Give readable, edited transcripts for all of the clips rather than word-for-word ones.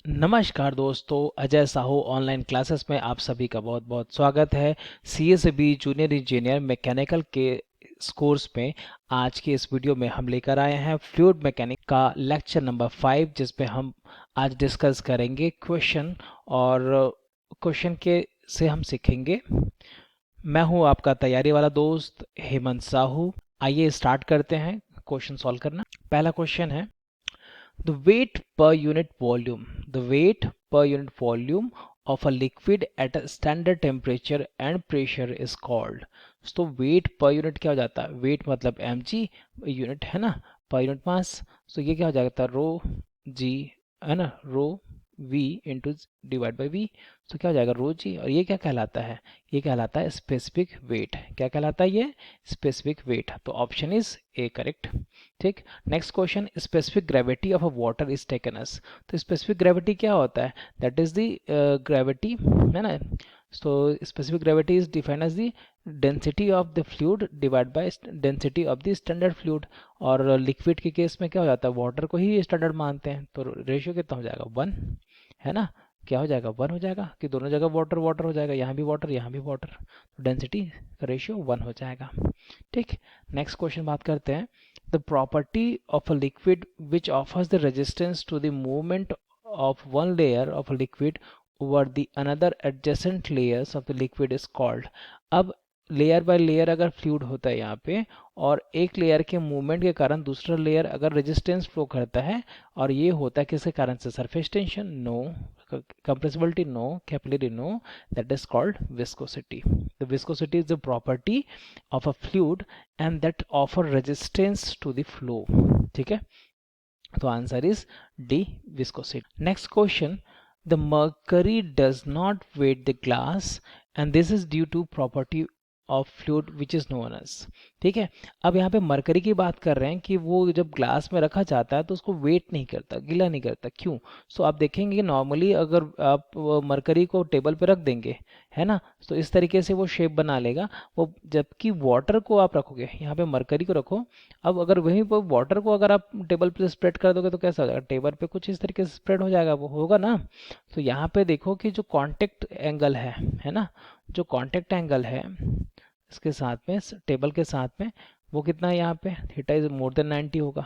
नमस्कार दोस्तों, Ajay Sahu online classes में आप सभी का बहुत बहुत स्वागत है। सीएसबी जूनियर इंजीनियर मैकेनिकल के इस कोर्स में आज के इस वीडियो में हम लेकर आए हैं फ्लूइड मैकेनिक का लेक्चर नंबर 5, जिसमें हम आज डिस्कस करेंगे क्वेश्चन और क्वेश्चन के से हम सीखेंगे। मैं हूं आपका तैयारी वाला दोस्त हेमंत साहू। आइए स्टार्ट करते हैं क्वेश्चन सॉल्व करना। पहला क्वेश्चन है, the weight per unit volume the weight per unit volume of a liquid at a standard temperature and pressure is called। तो weight per unit क्या हो जाता है? weight मतलब mg, unit है ना, per unit mass। तो ये क्या हो जाता है? रो जी है ना, रो v into divide by v। तो क्या हो जाएगा? रो जी। और ये क्या कहलाता है? ये कहलाता है स्पेसिफिक वेट। क्या कहलाता है ये? Specific weight. तो ऑप्शन इज ए करेक्ट। ठीक। Next question, specific gravity of a water is taken अस। तो स्पेसिफिक ग्रेविटी क्या होता है? दैट इज द ग्रेविटी, है ना। तो specific gravity is defined as the density of the fluid divide by density of the standard fluid. और liquid के case में क्या हो जाता है? वाटर को ही स्टैंडर्ड मानते हैं, तो रेशियो कितना हो जाएगा? 1, है ना। क्या हो जाएगा? 1 हो जाएगा कि दोनों जगह वाटर वाटर हो जाएगा, यहाँ भी वाटर यहाँ भी वाटर, तो डेंसिटी का रेशियो 1 हो जाएगा। ठीक। नेक्स्ट क्वेश्चन बात करते हैं, the property of a liquid which offers the resistance to the movement of one layer of a liquid over the another adjacent layers of the liquid is called। अब layer by layer अगर fluid होता है यहाँ पे, और एक layer के movement के कारण दूसरा लेयर अगर रेजिस्टेंस फ्लो करता है, और ये होता है किसके कारण से? Surface tension no, compressibility no, capillary no, that is called viscosity। the viscosity is the property of a fluid and that offer resistance to the flow। ठीक है, तो answer is D, viscosity। Next question, the mercury does not weight the glass and this is due to property of fluid which is known as। ठीक है, अब यहाँ पे mercury की बात कर रहे हैं कि वो जब ग्लास में रखा जाता है तो उसको वेट नहीं करता, गीला नहीं करता। क्यों? सो आप देखेंगे नॉर्मली अगर आप मरकरी को टेबल पे रख देंगे, है ना, तो इस तरीके से वो शेप बना लेगा वो। जबकि वाटर को आप रखोगे, यहाँ पे मरकरी को रखो, अब अगर वहीं पर वाटर को अगर आप टेबल पे स्प्रेड कर दोगे तो कैसा हो जाएगा? टेबल पे कुछ इस तरीके से स्प्रेड हो जाएगा, वो होगा ना। तो यहाँ पे देखो कि जो कांटेक्ट एंगल है ना, जो कांटेक्ट एंगल है इसके साथ में, टेबल के साथ में, वो कितना है यहाँ पे? थीटा इज मोर देन 90 होगा,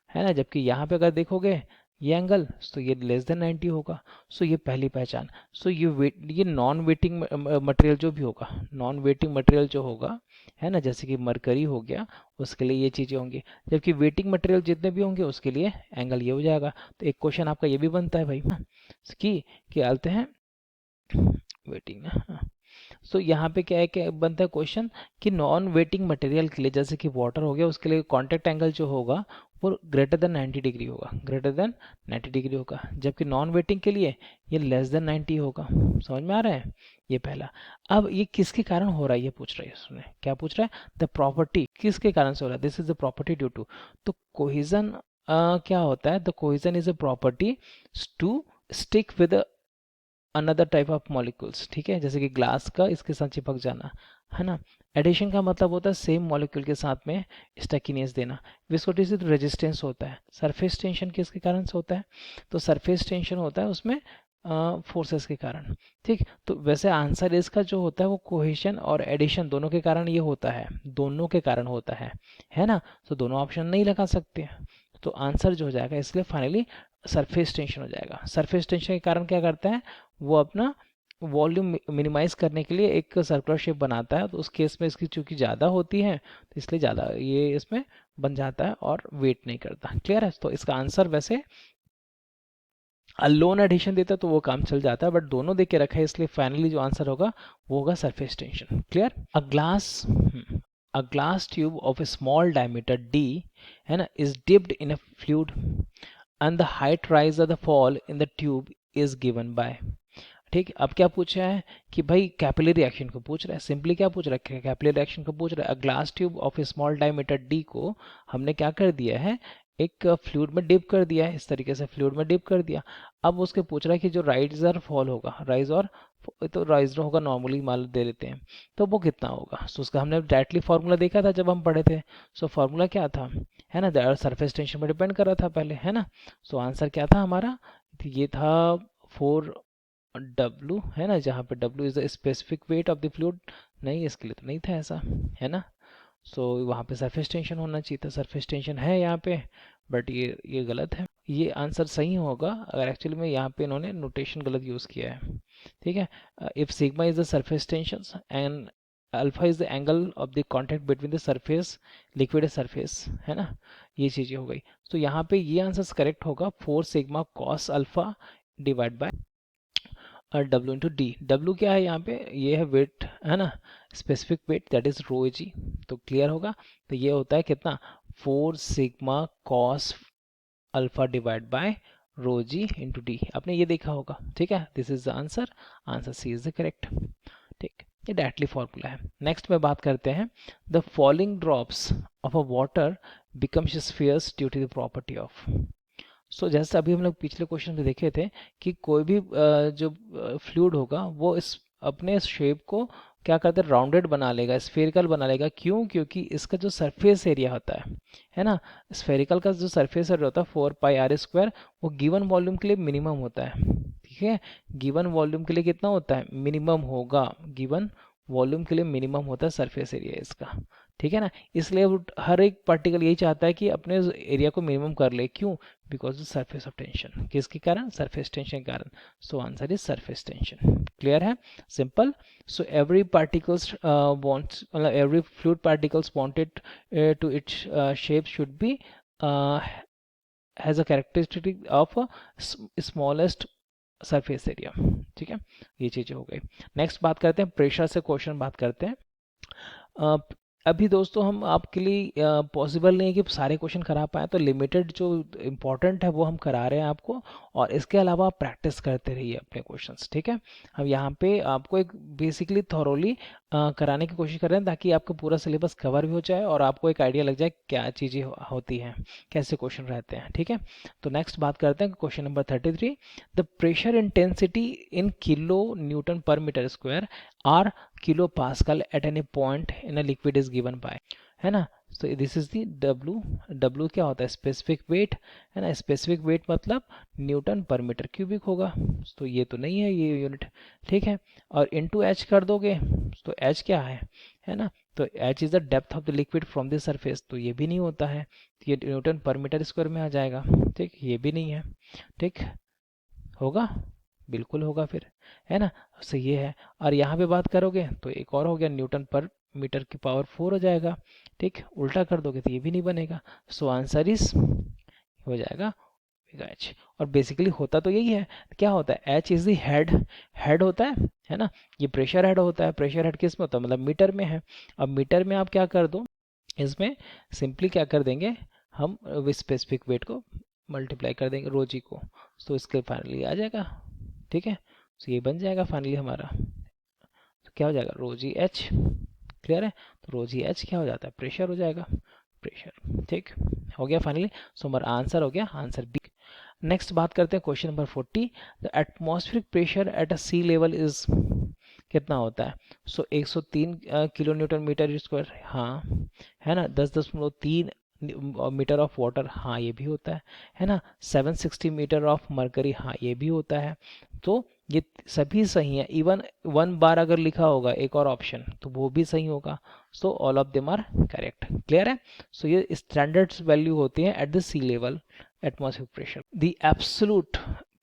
है ना। जबकि यहाँ पे अगर देखोगे ये एंगल, तो ये लेस देन 90 होगा। सो ये पहली पहचान। सो ये नॉन वेटिंग मटेरियल जो भी होगा, नॉन वेटिंग मटेरियल जो होगा, है ना, जैसे कि मरकरी हो गया, उसके लिए ये चीज़ें होंगी। जबकि वेटिंग मटेरियल जितने भी होंगे उसके लिए एंगल ये हो जाएगा। तो एक क्वेश्चन आपका ये भी बनता है भाई, कि आते हैं वेटिंग ना। सो यहाँ पे क्या है, क्या बनता है क्वेश्चन कि नॉन वेटिंग मटेरियल के लिए, जैसे कि वाटर हो गया, उसके लिए कांटेक्ट एंगल जो होगा वो ग्रेटर देन 90 डिग्री होगा, ग्रेटर देन 90 डिग्री होगा। जबकि नॉन वेटिंग के लिए ये लेस देन 90 होगा। समझ में आ रहा है? ये पहला। अब ये किसके कारण हो रहा है, ये पूछ रहा है इसमें। क्या पूछ रहा है? द प्रॉपर्टी किसके कारण से हो रहा है? This is the property due to. तो कोहिजन क्या होता है? The cohesion is a property to stick with another type of molecules. ठीक है, जैसे कि ग्लास का इसके साथ चिपक जाना, है ना। एडिशन का मतलब होता है सेम मॉलिक्यूल के साथ में स्टैकिनेस देना। विस्कोसिटी तो रेजिस्टेंस होता है। सरफेस टेंशन किसके कारण से होता है? तो सरफेस टेंशन होता है उसमें फोर्सेस के कारण। ठीक। तो वैसे आंसर इसका जो होता है वो कोहेशन और एडिशन दोनों के कारण ये होता है, दोनों के कारण होता है ना। तो दोनों ऑप्शन नहीं लगा सकते, तो आंसर जो हो जाएगा इसलिए फाइनली सरफेस टेंशन हो जाएगा। सरफेस टेंशन के कारण क्या करता है? वो अपना वॉल्यूम मिनिमाइज करने के लिए एक सर्कुलर शेप बनाता है। तो उस केस में इसकी चूंकि ज़्यादा होती है तो इसलिए ज़्यादा ये इसमें बन जाता है और वेट नहीं करता। क्लियर है? तो इसका आंसर वैसे लोन एडिशन देता तो वो काम चल जाता है, बट दोनों दे के रखा है इसलिए फाइनली जो आंसर होगा वो होगा surface tension. Clear? A glass tube of A small diameter d, है ना, is dipped in a fluid and the height rise or the fall in the tube is given by। ठीक। अब क्या पूछा है कि भाई कैपिलरी रिएक्शन को पूछ रहा है। सिंपली क्या पूछ रहा है? कैपिलरी रिएक्शन को पूछ रहा है। Glass tube of A small diameter D को हमने क्या कर दिया है? एक फ्लूइड में डिप कर दिया है, इस तरीके से फ्लूइड में डिप कर दिया। अब उसके पूछ रहा है कि जो राइज और फॉल होगा, राइज और तो राइज होगा, नॉर्मली मान दे देते हैं, तो वो कितना होगा? सो उसका हमने डायरेक्टली फार्मूला देखा था जब हम पढ़े थे। सो फार्मूला क्या था, है ना, सरफेस टेंशन पर डिपेंड कर रहा था पहले, है ना। सो आंसर क्या था हमारा? तो ये था 4W है ना, जहाँ पे W is the specific weight of the fluid. नहीं, इसके लिए तो नहीं था ऐसा, है ना। सो वहाँ पे सरफेस टेंशन होना चाहिए था, सरफेस टेंशन है यहाँ पे, बट ये गलत है। ये आंसर सही होगा अगर एक्चुअली में यहाँ पे इन्होंने नोटेशन गलत यूज़ किया है, ठीक है। If sigma is the surface tension and alpha is the angle of the contact between the surface, liquid surface, है ना, ये चीज़ें हो गई। तो यहाँ पे ये आंसर करेक्ट होगा 4 sigma cos alpha divide bye W into D. W क्या है यहाँ पे, ये है वेट, है ना, specific weight that is rho g. तो क्लियर होगा। तो ये होता है कितना, 4 sigma cos alpha divide by rho g into d. आपने ये देखा होगा, ठीक है। This is the answer, answer c is the correct, ठीक। ये डायरेक्टली फॉर्मूला है। नेक्स्ट में बात करते हैं, the following drops of a water becomes spheres due to the property of. So जैसे अभी हम लोग पिछले क्वेश्चन में देखे थे कि कोई भी जो फ्लूइड होगा वो इस अपने शेप को क्या करते हैं, राउंडेड बना लेगा, स्फेरिकल बना लेगा। क्यों? क्योंकि इसका जो सरफेस एरिया होता है ना, स्फेरिकल का जो सरफेस एरिया होता है 4πr², वो गिवन वॉल्यूम के लिए मिनिमम होता है, ठीक है। गिवन वॉल्यूम के लिए कितना होता है, मिनिमम होगा, गिवन वॉल्यूम के लिए मिनिमम होता है सरफेस एरिया इसका, ठीक है ना। इसलिए वो हर एक पार्टिकल यही चाहता है कि अपने एरिया को मिनिमम कर ले। क्यों? Because of surface of tension. किसके कारण? सरफेस टेंशन के कारण। So answer is surface tension. Clear है, simple. So every particles wants, मतलब every fluid particles wanted to its shape should be has a characteristic of smallest surface area, ठीक है। ये चीजें हो गई। नेक्स्ट बात करते हैं, प्रेशर से क्वेश्चन बात करते हैं। अभी दोस्तों हम आपके लिए पॉसिबल नहीं है कि सारे क्वेश्चन करा पाए, तो लिमिटेड जो इम्पोर्टेंट है वो हम करा रहे हैं आपको, और इसके अलावा आप प्रैक्टिस करते रहिए अपने क्वेश्चंस, ठीक है। हम यहाँ पे आपको एक बेसिकली थॉरोली कराने की कोशिश कर रहे हैं ताकि आपका पूरा सिलेबस कवर भी हो जाए और आपको एक आइडिया लग जाए क्या चीज़ें होती हैं, कैसे क्वेश्चन रहते हैं, ठीक है। तो नेक्स्ट बात करते हैं question number 33। The pressure intensity in kilo newton पर metre square or kilo pascal at any point in a liquid is given by, है ना। So this is the W क्या होता है, स्पेसिफिक वेट, है ना। स्पेसिफिक वेट मतलब newton पर मीटर क्यूबिक होगा, तो ये तो नहीं है ये यूनिट, ठीक है। और इनटू H कर दोगे तो H क्या है ना। तो H is the depth of the liquid from the surface, तो ये भी नहीं होता है, तो ये न्यूटन पर मीटर स्क्वायर में आ जाएगा, ठीक। ये भी नहीं है, ठीक। होगा, बिल्कुल होगा फिर, है ना। तो ये है। और यहाँ पे बात करोगे तो एक और हो गया, न्यूटन पर मीटर की पावर 4 हो जाएगा, ठीक। उल्टा कर दोगे तो ये भी नहीं बनेगा। सो आंसर इज हो जाएगा H। और बेसिकली होता तो यही है, क्या होता है, H इज द हेड होता है ना। ये प्रेशर हेड होता है। प्रेशर हेड किस में होता है, मतलब मीटर में है। अब मीटर में आप क्या कर दो, इसमें सिंपली क्या कर देंगे हम, स्पेसिफिक वेट को मल्टीप्लाई कर देंगे रो जी को, तो इसके फाइनली आ जाएगा, ठीक है। तो ये बन जाएगा फाइनली हमारा, तो क्या हो जाएगा, रो जी एच। क्लियर है। तो रो जी एच क्या हो जाता है, प्रेशर हो जाएगा, प्रेशर, ठीक हो गया फाइनली। सो हमारा आंसर हो गया, आंसर बी। नेक्स्ट बात करते हैं question number 40। The atmospheric pressure at a sea level is कितना होता है। So 103 kilo newton metre square, हाँ, है ना। 10.3 मीटर ऑफ वाटर, हाँ ये भी होता है ना। 760 मीटर ऑफ मरकरी, हाँ ये भी होता है। तो ये सभी सही है। इवन 1 बार अगर लिखा होगा एक और ऑप्शन तो वो भी सही होगा। So all of them are correct. Clear है। सो ये स्टैंडर्ड्स वैल्यू होती है at the sea level atmospheric pressure. The absolute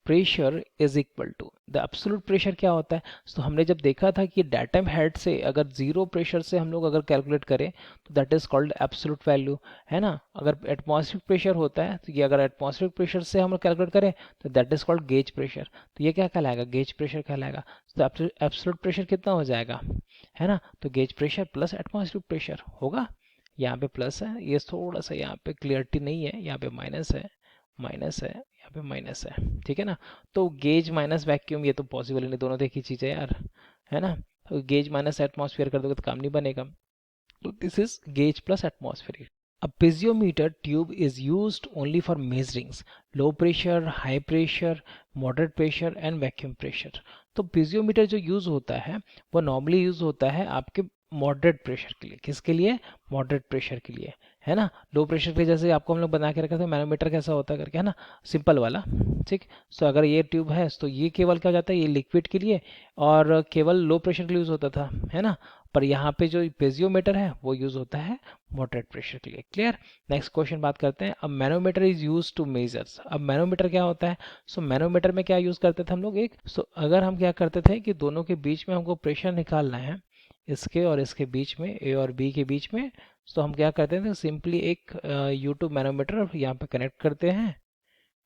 pressure is equal to, the absolute pressure क्या होता है। तो हमने जब देखा था कि डाटम हेड से अगर जीरो प्रेशर से हम लोग अगर कैलकुलेट करें तो that is called absolute value, है ना। अगर एटमॉस्फेरिक प्रेशर होता है तो ये अगर एटमॉस्फेरिक प्रेशर से हम लोग कैलकुलेट करें तो that is called gauge pressure. तो ये क्या कहलाएगा, गेज प्रेशर कहलाएगा। तो एब्सोल्यूट प्रेशर कितना हो जाएगा, है ना। तो gauge pressure plus atmospheric pressure होगा। यहाँ पे प्लस है, ये थोड़ा सा यहाँ पे क्लियरिटी नहीं है, यहाँ पे माइनस है, माइनस है, यहाँ पे माइनस है, ठीक है ना। तो गेज माइनस वैक्यूम ये तो पॉसिबल नहीं, दोनों देखी चीज है यार, है ना। तो गेज माइनस एटमॉस्फेयर कर दोगे तो काम नहीं बनेगा। तो this is gauge plus atmosphere. A piezometer tube is used only for measuring low pressure, high pressure, moderate pressure and vacuum pressure। तो piezometer जो यूज होता है वो नॉर्मली यूज होता है आपके मॉडरेट प्रेशर के लिए, किसके लिए, मॉडरेट प्रेशर के लिए, है ना। लो प्रेशर के लिए जैसे आपको हम लोग बना के रखा था मैनोमीटर कैसा होता है करके, है ना, सिंपल वाला, ठीक। सो अगर ये ट्यूब है तो ये केवल क्या हो जाता है, ये लिक्विड के लिए और केवल लो प्रेशर के लिए यूज़ होता था, है ना। पर यहाँ पे जो पेजियोमीटर है वो यूज़ होता है मॉडरेट प्रेशर के लिए। क्लियर। नेक्स्ट क्वेश्चन बात करते हैं। अब manometer is use to measures. अब मैनोमीटर क्या होता है, सो मैनोमीटर में क्या यूज़ करते थे हम लोग, एक अगर हम क्या करते थे कि दोनों के बीच में हमको प्रेशर निकालना है, इसके और इसके बीच में, ए और बी के बीच में, तो हम क्या करते थे, सिंपली एक यूट्यूब मैनोमीटर यहाँ पे कनेक्ट करते हैं,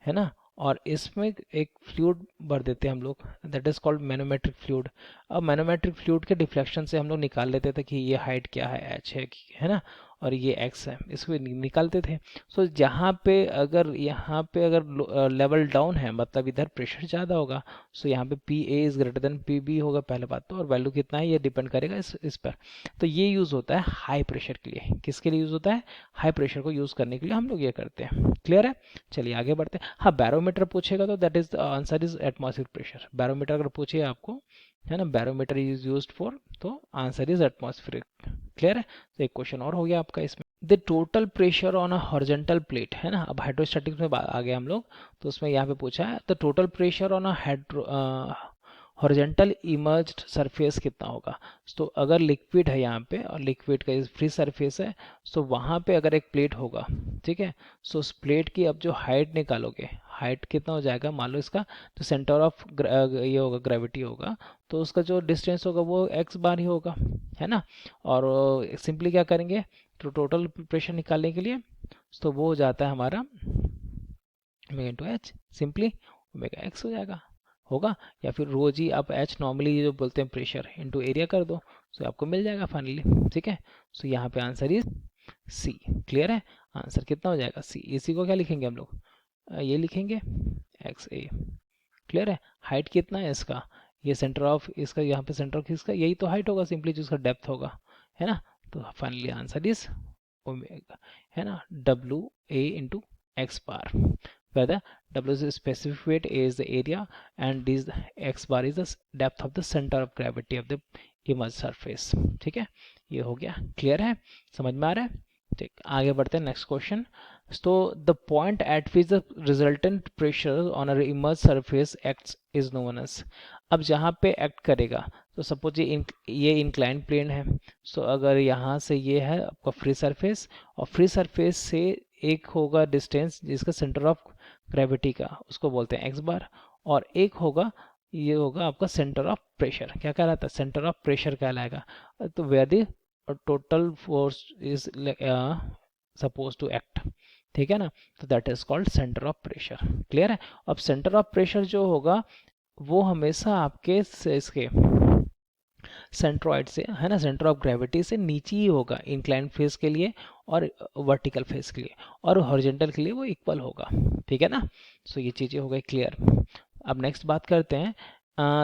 है ना, और इसमें एक फ्लूइड भर देते हैं हम लोग, that is called manometric fluid. अब मैनोमेट्रिक फ्लूइड के डिफ्लेक्शन से हम लोग निकाल लेते थे कि ये हाइट क्या है, एच है ना, और ये एक्स है, इसको निकालते थे। सो जहाँ पे अगर यहाँ पे अगर लेवल डाउन है मतलब इधर प्रेशर ज़्यादा होगा, सो यहाँ पे P A is greater than P B होगा पहले बात तो, और वैल्यू कितना है ये डिपेंड करेगा इस पर। तो ये यूज़ होता है हाई प्रेशर के लिए, किसके लिए यूज़ होता है, हाई प्रेशर को यूज़ करने के लिए हम लोग ये करते हैं। क्लियर है। चलिए आगे बढ़ते हैं। हाँ बैरोमीटर पूछेगा तो that is answer is atmospheric pressure. Barometer अगर पूछे आपको, है ना, बैरोमीटर इज यूज्ड फॉर, तो आंसर इज एटमॉस्फेरिक। क्लियर है। तो एक क्वेश्चन और हो गया आपका इसमें। The total pressure on a horizontal plate, है ना, अब हाइड्रोस्टैटिक्स में आ गए हम लोग, तो उसमें यहाँ पे पूछा है the total pressure on a horizontal emerged surface कितना होगा। तो अगर लिक्विड है यहाँ पे और लिक्विड का फ्री सरफेस है, तो वहाँ पे अगर एक प्लेट होगा, ठीक है, सो उस प्लेट की अब जो हाइट निकालोगे, हाइट कितना हो जाएगा, मान लो इसका जो सेंटर ऑफ ये होगा ग्रेविटी होगा, तो उसका जो डिस्टेंस होगा वो एक्स बार ही होगा, है ना। और सिंपली क्या करेंगे, तो टोटल प्रेशर निकालने के लिए, तो वो हो जाता है हमारा omega into H, simply omega x हो जाएगा, होगा। या फिर रोज ही आप एच नॉर्मली जो बोलते हैं प्रेशर इंटू एरिया कर दो, तो आपको मिल जाएगा फाइनली, ठीक है। सो यहाँ पे आंसर इज सी। क्लियर है। आंसर कितना हो जाएगा सी। इसी को क्या लिखेंगे हम लोग, ये लिखेंगे एक्स ए। क्लियर है। हाइट कितना है इसका, ये सेंटर ऑफ इसका, यहाँ पे सेंटर ऑफ इसका यही तो हाइट होगा सिंपली, जिसका डेप्थ होगा, है ना। तो फाइनली आंसर इज ओमेगा, है ना, W A into x bar, where the W is the specific weight, A is the area, and this x bar is the depth of the center of gravity of the image surface। ठीक है, ये हो गया। Clear है, समझ में आ रहा है। ठीक, आगे बढ़ते हैं नेक्स्ट क्वेश्चन। तो the point at which the resultant pressure on a immerse surface acts is known as. अब जहाँ पे एक्ट करेगा, तो सपोज ये इंक्लाइन प्लेन है, सो अगर यहाँ से ये है आपका फ्री सरफेस, और फ्री सरफेस से एक होगा डिस्टेंस जिसका सेंटर ऑफ ग्रेविटी का, उसको बोलते हैं एक्स बार, और एक होगा, ये होगा आपका सेंटर ऑफ प्रेशर, क्या कहलाता है, सेंटर ऑफ प्रेशर कहलाएगा। तो where the total force is suppose to act, ठीक है ना, तो that is called centre of pressure. Clear है। अब सेंटर ऑफ प्रेशर जो होगा वो हमेशा आपके इसके सेंट्रॉइड से, है ना, सेंटर ऑफ ग्रेविटी से नीचे ही होगा इंक्लाइन फेस के लिए और वर्टिकल फेस के लिए, और हॉरिजॉन्टल के लिए वो इक्वल होगा, ठीक है ना। सो ये चीज़ें हो गई क्लियर। अब नेक्स्ट बात करते हैं,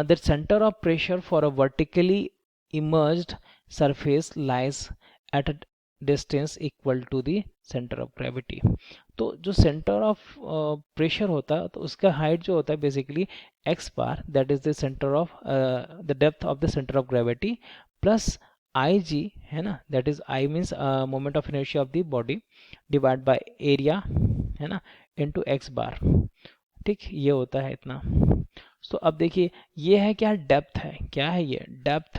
the centre of pressure for a vertically immersed surface lies at a distance equal to the centre of gravity. तो जो सेंटर ऑफ प्रेशर होता है, तो उसका हाइट जो होता है basically X bar, that is the centre of the depth of the centre of gravity, plus I G, है ना, that is I means moment of inertia of the body, divide by area, है ना, into x बार। ठीक, ये होता है इतना। तो अब देखिए ये है क्या, डेप्थ है, क्या है ये, डेप्थ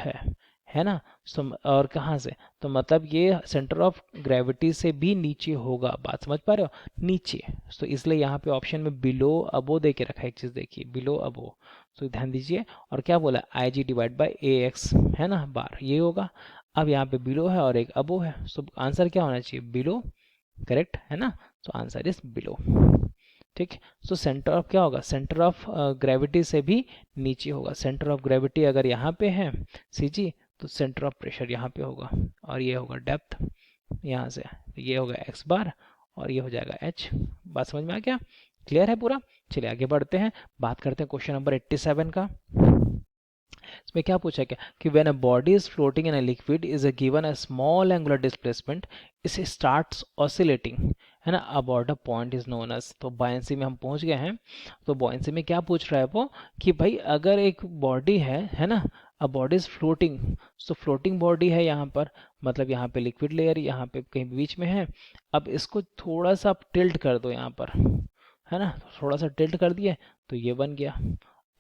है ना। सो और कहाँ से, तो मतलब ये सेंटर ऑफ ग्रेविटी से भी नीचे होगा, बात समझ पा रहे हो, नीचे। तो इसलिए यहाँ पे ऑप्शन में बिलो अबो दे के रखा है, एक चीज़ देखिए बिलो अबो, तो ध्यान दीजिए। और क्या बोला, आई जी डिवाइड बाई ए एक्स, है ना, बार, ये होगा। अब यहाँ पे बिलो है और एक अबो है, सो आंसर क्या होना चाहिए, बिलो, करेक्ट है ना। तो आंसर इज बिलो। ठीक, सो सेंटर ऑफ क्या होगा, सेंटर ऑफ ग्रेविटी से भी नीचे होगा। सेंटर ऑफ ग्रेविटी अगर यहाँ पे है सी जी, तो सेंटर ऑफ प्रेशर यहाँ पे होगा, और ये होगा डेप्थ यहाँ से, ये होगा एक्स बार और ये हो जाएगा एच। बात समझ में आ गया, क्लियर है पूरा। चलिए आगे बढ़ते हैं, बात करते हैं क्वेश्चन नंबर 87 का। इसमें क्या पूछा क्या कि when a body is floating in a liquid is a given a small angular displacement, it starts oscillating, है ना, about a point is known as. तो बॉयंसी में हम पहुंच गए हैं। तो बॉयंसी में क्या पूछ रहा है वो कि भाई अगर एक बॉडी है ना, अ body is floating, so floating body है यहाँ पर, मतलब यहाँ पे लिक्विड लेयर यहाँ पे कहीं बीच में है। अब इसको थोड़ा सा आप टिल्ट कर दो यहाँ पर, है ना, थोड़ा सा टिल्ट कर दिए तो ये बन गया।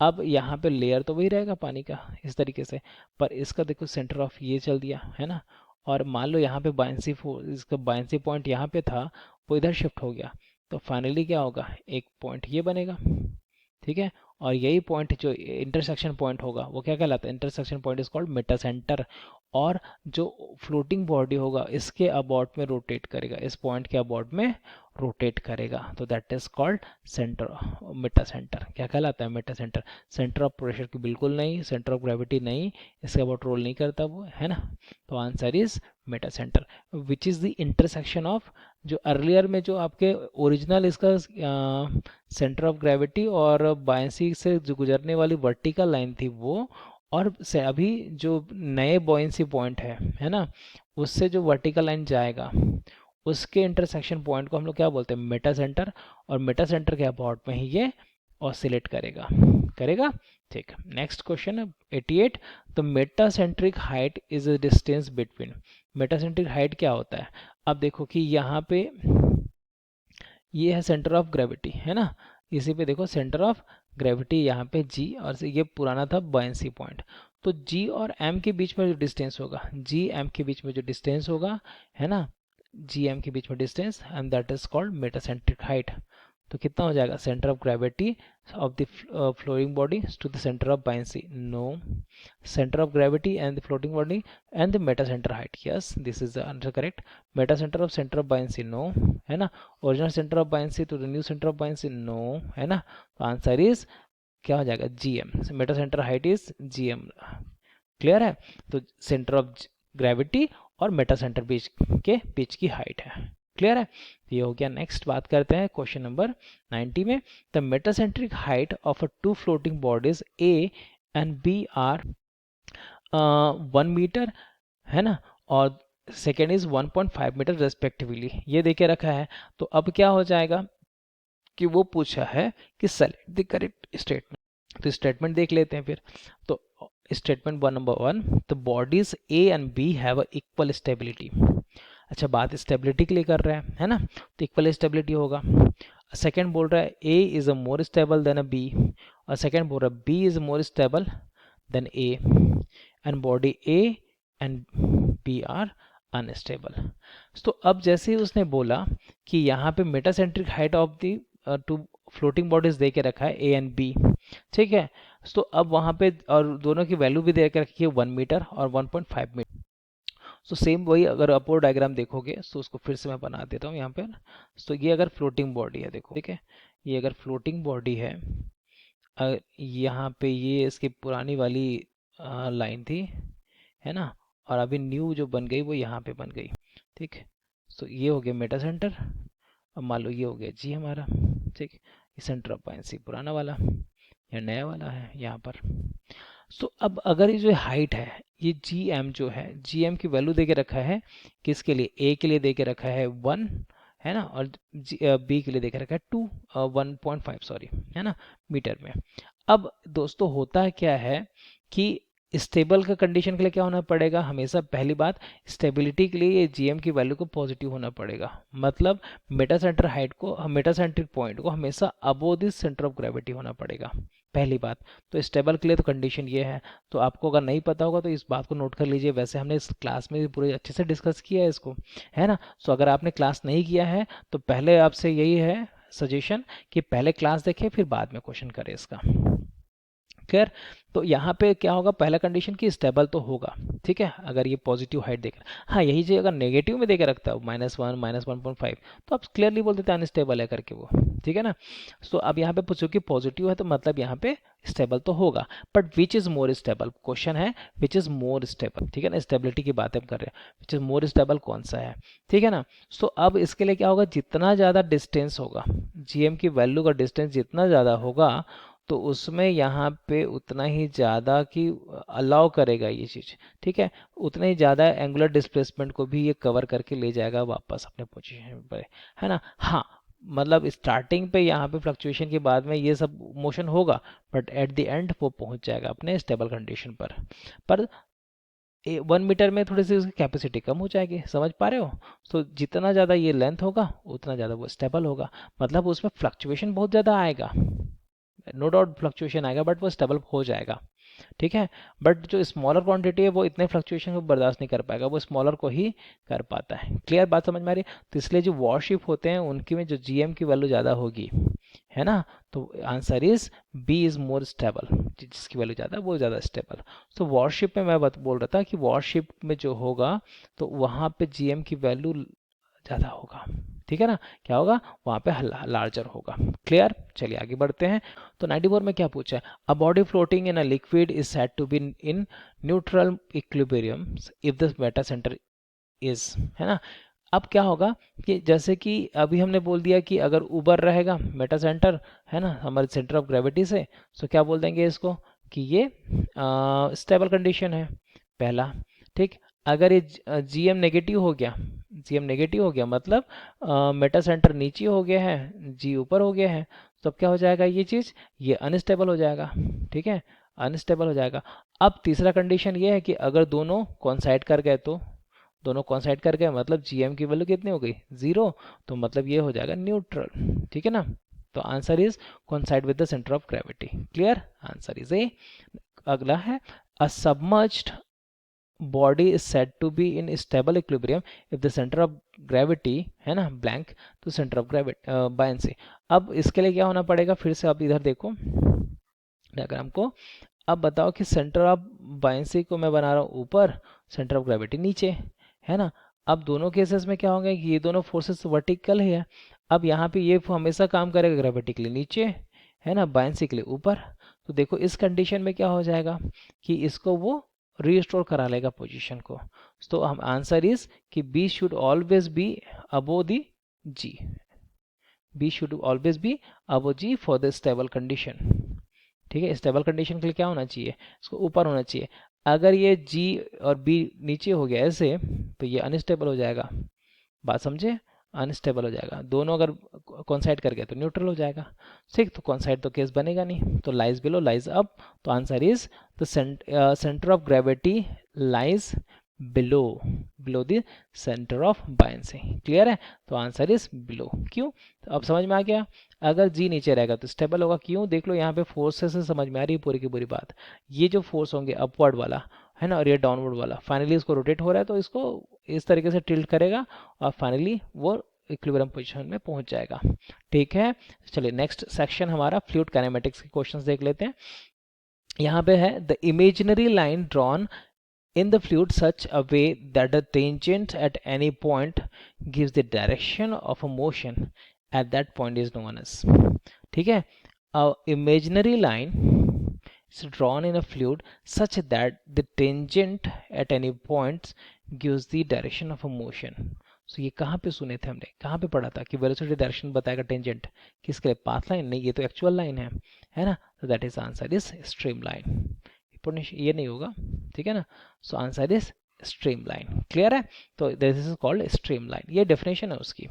अब यहाँ पे लेयर तो वही रहेगा पानी का इस तरीके से, पर इसका देखो सेंटर ऑफ ये चल दिया, है ना। और मान लो यहाँ पे बायंसी इसका बायंसी पॉइंट यहाँ पे था, वो इधर शिफ्ट हो गया, तो फाइनली क्या होगा, एक पॉइंट ये बनेगा, ठीक है। और यही पॉइंट जो इंटरसेक्शन पॉइंट होगा वो क्या कहलाता है, intersection point is called Meta centre. और जो फ्लोटिंग बॉडी होगा इसके अबाउट में रोटेट करेगा, इस पॉइंट के अबाउट में रोटेट करेगा, तो that is called centre, Meta centre क्या कहलाता है, Meta centre. Centre of pressure की बिल्कुल नहीं, सेंटर ऑफ ग्रेविटी नहीं, इसके अबाउट रोल नहीं करता वो, है ना। तो answer is Meta centre, which is the intersection of, जो अर्लियर में जो आपके ओरिजिनल इसका सेंटर ऑफ ग्रेविटी और बायंसी से जो गुजरने वाली वर्टिकल लाइन थी वो, और से अभी जो नए बॉयंसी पॉइंट है ना, उससे जो वर्टिकल लाइन जाएगा उसके इंटरसेक्शन पॉइंट को हम लोग क्या बोलते हैं, मेटा सेंटर। और मेटा सेंटर के अबाउट में ही ये ऑसिलेट करेगा करेगा ठीक। नेक्स्ट क्वेश्चन है 88, the metacentric height is a distance between. Metacentric height क्या होता है, अब देखो कि यहाँ पे ये है सेंटर ऑफ ग्रेविटी, है ना, इसी पे देखो सेंटर ऑफ ग्रेविटी यहाँ पे जी, और ये पुराना था बायंसी पॉइंट। तो जी और एम के बीच में जो डिस्टेंस होगा, जी एम के बीच में जो डिस्टेंस होगा, है ना, जी एम के बीच में distance, and that is called metacentric height. तो कितना हो जाएगा, centre of gravity of the floating body to the centre of buoyancy, no, center of gravity and the floating body and the meta center height, yes, this is the answer correct। meta center of buoyancy no, है ना। original center of buoyancy to the new center of buoyancy no, है ना। तो answer is क्या हो जाएगा, GM, Meta centre height is GM, clear है। तो सेंटर ऑफ ग्रेविटी और मेटा सेंटर बीच की हाइट है, क्लियर है। तो ये हो गया। नेक्स्ट बात करते हैं क्वेश्चन नंबर 90 में, the metacentric height of a two floating bodies A and B are 1 metre, है ना, और सेकेंड इज 1.5 मीटर रेस्पेक्टिवली, ये देके रखा है। तो अब क्या हो जाएगा कि वो पूछा है कि सेलेक्ट द करेक्ट स्टेटमेंट, तो स्टेटमेंट देख लेते हैं फिर। तो statement number 1, the bodies A and B have a equal stability. अच्छा, बात स्टेबिलिटी के लिए कर रहा है ना, तो इक्वल स्टेबिलिटी होगा। सेकेंड बोल रहा है A is a more stable than a B, और सेकेंड बोल रहा है B is more stable than A, and body A and B are unstable. तो अब जैसे ही उसने बोला कि यहाँ पे metacentric height of the two floating bodies दे के रखा है ए एंड बी, ठीक है। तो अब वहाँ पे और दोनों की वैल्यू भी दे के रखी है 1 मीटर और 1.5 मीटर। तो सेम वही, अगर अपोर डायग्राम देखोगे तो उसको फिर से मैं बना देता हूँ यहाँ पे। तो ये अगर फ्लोटिंग बॉडी है, देखो, ठीक है, ये अगर फ्लोटिंग बॉडी है, यहाँ पे ये इसकी पुरानी वाली लाइन थी, है ना, और अभी न्यू जो बन गई वो यहाँ पे बन गई, ठीक है। तो ये हो गया मेटा सेंटर, अब मान लो ये हो गया जी हमारा, ठीक है। ये सेंटर ऑफ बायंसी पुराना वाला, या नया वाला है यहाँ पर। सो अब अगर ये जो हाइट है, ये जी एम जो है, जी एम की वैल्यू दे के रखा है किसके लिए, ए के लिए दे के रखा है 1, है ना, और बी के लिए दे के रखा है 2, 1.5 सॉरी, है ना, मीटर में। अब दोस्तों होता क्या है कि स्टेबल का कंडीशन के लिए क्या होना पड़ेगा, हमेशा पहली बात, स्टेबिलिटी के लिए ये जीएम की वैल्यू को पॉजिटिव होना पड़ेगा, मतलब मेटा सेंटर हाइट को, मेटा सेंट्रिक पॉइंट को हमेशा above this centre of gravity होना पड़ेगा, पहली बात। तो स्टेबल के लिए तो कंडीशन ये है। तो आपको अगर नहीं पता होगा तो इस बात को नोट कर लीजिए, वैसे हमने इस क्लास में भी पूरे अच्छे से डिस्कस किया है इसको, है ना। सो अगर आपने क्लास नहीं किया है तो पहले आपसे यही है सजेशन कि पहले क्लास देखें फिर बाद में क्वेश्चन करें इसका, क्लियर। तो यहाँ पे क्या होगा, पहला कंडीशन कि स्टेबल तो होगा, ठीक है, अगर ये पॉजिटिव हाइट देख रहा है। हाँ, यही चीज अगर नेगेटिव में देकर रखता है -1 -1.5 तो आप क्लियरली बोल देते हैं अनस्टेबल है करके वो, ठीक है ना। तो अब यहाँ पे पूछो कि पॉजिटिव है तो मतलब यहाँ पे स्टेबल तो होगा, but which is more stable, question है विच इज मोर स्टेबल, ठीक है ना, स्टेबिलिटी की बात हम कर रहे हैं, विच इज मोर स्टेबल कौन सा है, ठीक है ना। सो अब इसके लिए क्या होगा, जितना ज़्यादा डिस्टेंस होगा, जीएम की वैल्यू का डिस्टेंस जितना ज़्यादा होगा तो उसमें यहाँ पे उतना ही ज़्यादा कि अलाउ करेगा ये चीज़, ठीक है, उतना ही ज़्यादा एंगुलर डिस्प्लेसमेंट को भी ये कवर करके ले जाएगा वापस अपने पोजीशन पर, है ना। हाँ, मतलब स्टार्टिंग पे यहाँ पे फ्लक्चुएशन के बाद में ये सब मोशन होगा, बट एट द एंड वो पहुंच जाएगा अपने स्टेबल कंडीशन पर 1 मीटर में थोड़ी सी उसकी कैपेसिटी कम हो जाएगी, समझ पा रहे हो। तो जितना ज़्यादा ये लेंथ होगा उतना ज़्यादा वो स्टेबल होगा, मतलब उसमें फ्लक्चुएशन बहुत ज़्यादा आएगा, नो डाउट फ्लक्चुएशन आएगा, बट वो स्टेबल हो जाएगा, ठीक है। बट जो स्मॉलर क्वांटिटी है वो इतने फ्लक्चुएशन को बर्दाश्त नहीं कर पाएगा, वो स्मॉलर को ही कर पाता है। क्लियर बात समझ में आ रही है। तो इसलिए जो वॉरशिप होते हैं उनकी में जो जीएम की वैल्यू ज़्यादा होगी, है ना। तो answer is B is more stable, जिसकी वैल्यू ज़्यादा वो ज़्यादा स्टेबल। तो वॉरशिप में मैं बोल रहा था कि वॉरशिप में जो होगा तो वहाँ पे जीएम की वैल्यू ज़्यादा होगा, ठीक है ना। क्या होगा वहाँ पे लार्जर होगा। क्लियर, चलिए आगे बढ़ते हैं। तो 94 में क्या पूछा है, a body floating in a liquid is said to be in neutral equilibrium if the meta centre is, है ना। अब क्या होगा कि जैसे कि अभी हमने बोल दिया कि अगर ऊपर रहेगा मेटा सेंटर, है ना, हमारे सेंटर ऑफ ग्रेविटी से, तो क्या बोल देंगे इसको कि ये स्टेबल कंडीशन है, पहला। ठीक, अगर ये जीएम नेगेटिव हो गया, जीएम नेगेटिव हो गया मतलब मेटा सेंटर नीचे हो गया है, जी ऊपर हो गया है, तो अब क्या हो जाएगा ये चीज़, ये अनस्टेबल हो जाएगा, ठीक है, अनस्टेबल हो जाएगा। अब तीसरा कंडीशन ये है कि अगर दोनों कॉन्साइड कर गए, तो दोनों कॉन्साइड कर गए मतलब जीएम की वैल्यू कितनी हो गई, 0, तो मतलब ये हो जाएगा न्यूट्रल, ठीक है ना। तो answer is coincide with the centre of gravity. Clear, answer is A. अगला है, a submerged body is said to be in stable equilibrium if the centre of gravity, है ना, ब्लैंक, तो सेंटर ऑफ ग्रेविटी बायन्सी। अब इसके लिए क्या होना पड़ेगा, फिर से आप इधर देखो डायग्राम को। अब बताओ कि सेंटर ऑफ बायन्सी को मैं बना रहा हूँ ऊपर, सेंटर ऑफ ग्रेविटी नीचे, है ना। अब दोनों केसेस में क्या होंगे कि ये दोनों फोर्सेस वर्टिकल है। अब यहाँ पे ये हमेशा काम करेगा ग्रेविटी के लिए नीचे, है ना, बायन्सी के लिए ऊपर। तो देखो इस कंडीशन में क्या हो जाएगा कि इसको वो रीस्टोर करा लेगा पोजीशन को। तो हम आंसर इज कि B should always be above the G, B should always be above G for the stable condition, ठीक है। स्टेबल कंडीशन के लिए क्या होना चाहिए, इसको ऊपर होना चाहिए। अगर ये जी और बी नीचे हो गया ऐसे, तो ये अनस्टेबल हो जाएगा, बात समझे, अनस्टेबल हो जाएगा। दोनों अगर कॉन्साइड कर गए तो न्यूट्रल हो जाएगा, ठीक। तो कॉन्साइड तो केस बनेगा नहीं, तो लाइज बिलो लाइज अप। तो answer is the centre of gravity lies below, below the centre of buoyancy. Clear है, तो आंसर इज बिलो। क्यों, तो अब समझ में आ गया। अगर जी नीचे रहेगा तो स्टेबल होगा, क्यों, देख लो यहाँ पे फोर्सेस से समझ में आ रही है पूरी की पूरी बात। ये जो फोर्स होंगे अपवर्ड वाला, है ना, और ये डाउनवर्ड वाला, फाइनली इसको रोटेट हो रहा है तो इसको इस तरीके से टिल्ट करेगा और फाइनली वो इक्विलिब्रियम पोजीशन में पहुंच जाएगा, ठीक है। चलिए नेक्स्ट सेक्शन हमारा फ्लूइड काइनेमेटिक्स के क्वेश्चंस देख लेते हैं। यहाँ पे है, the imaginary line drawn in the fluid such a way that the tangent at any point gives the direction of a motion at that point is known as, ठीक है। a imaginary line is drawn in a fluid such that the tangent at any point gives the direction of a motion। so ये कहाँ पे सुने थे हमने, कहाँ पे पढ़ा था कि वेलोसिटी डायरेक्शन बताएगा टेंजेंट, किसके लिए, पाथ लाइन, नहीं ये तो एक्चुअल लाइन है ना। तो that is answer is stream line, ये नहीं होगा, ठीक है ना। सो answer is stream line. Clear है, तो this is called stream line, ये डेफिनेशन है उसकी,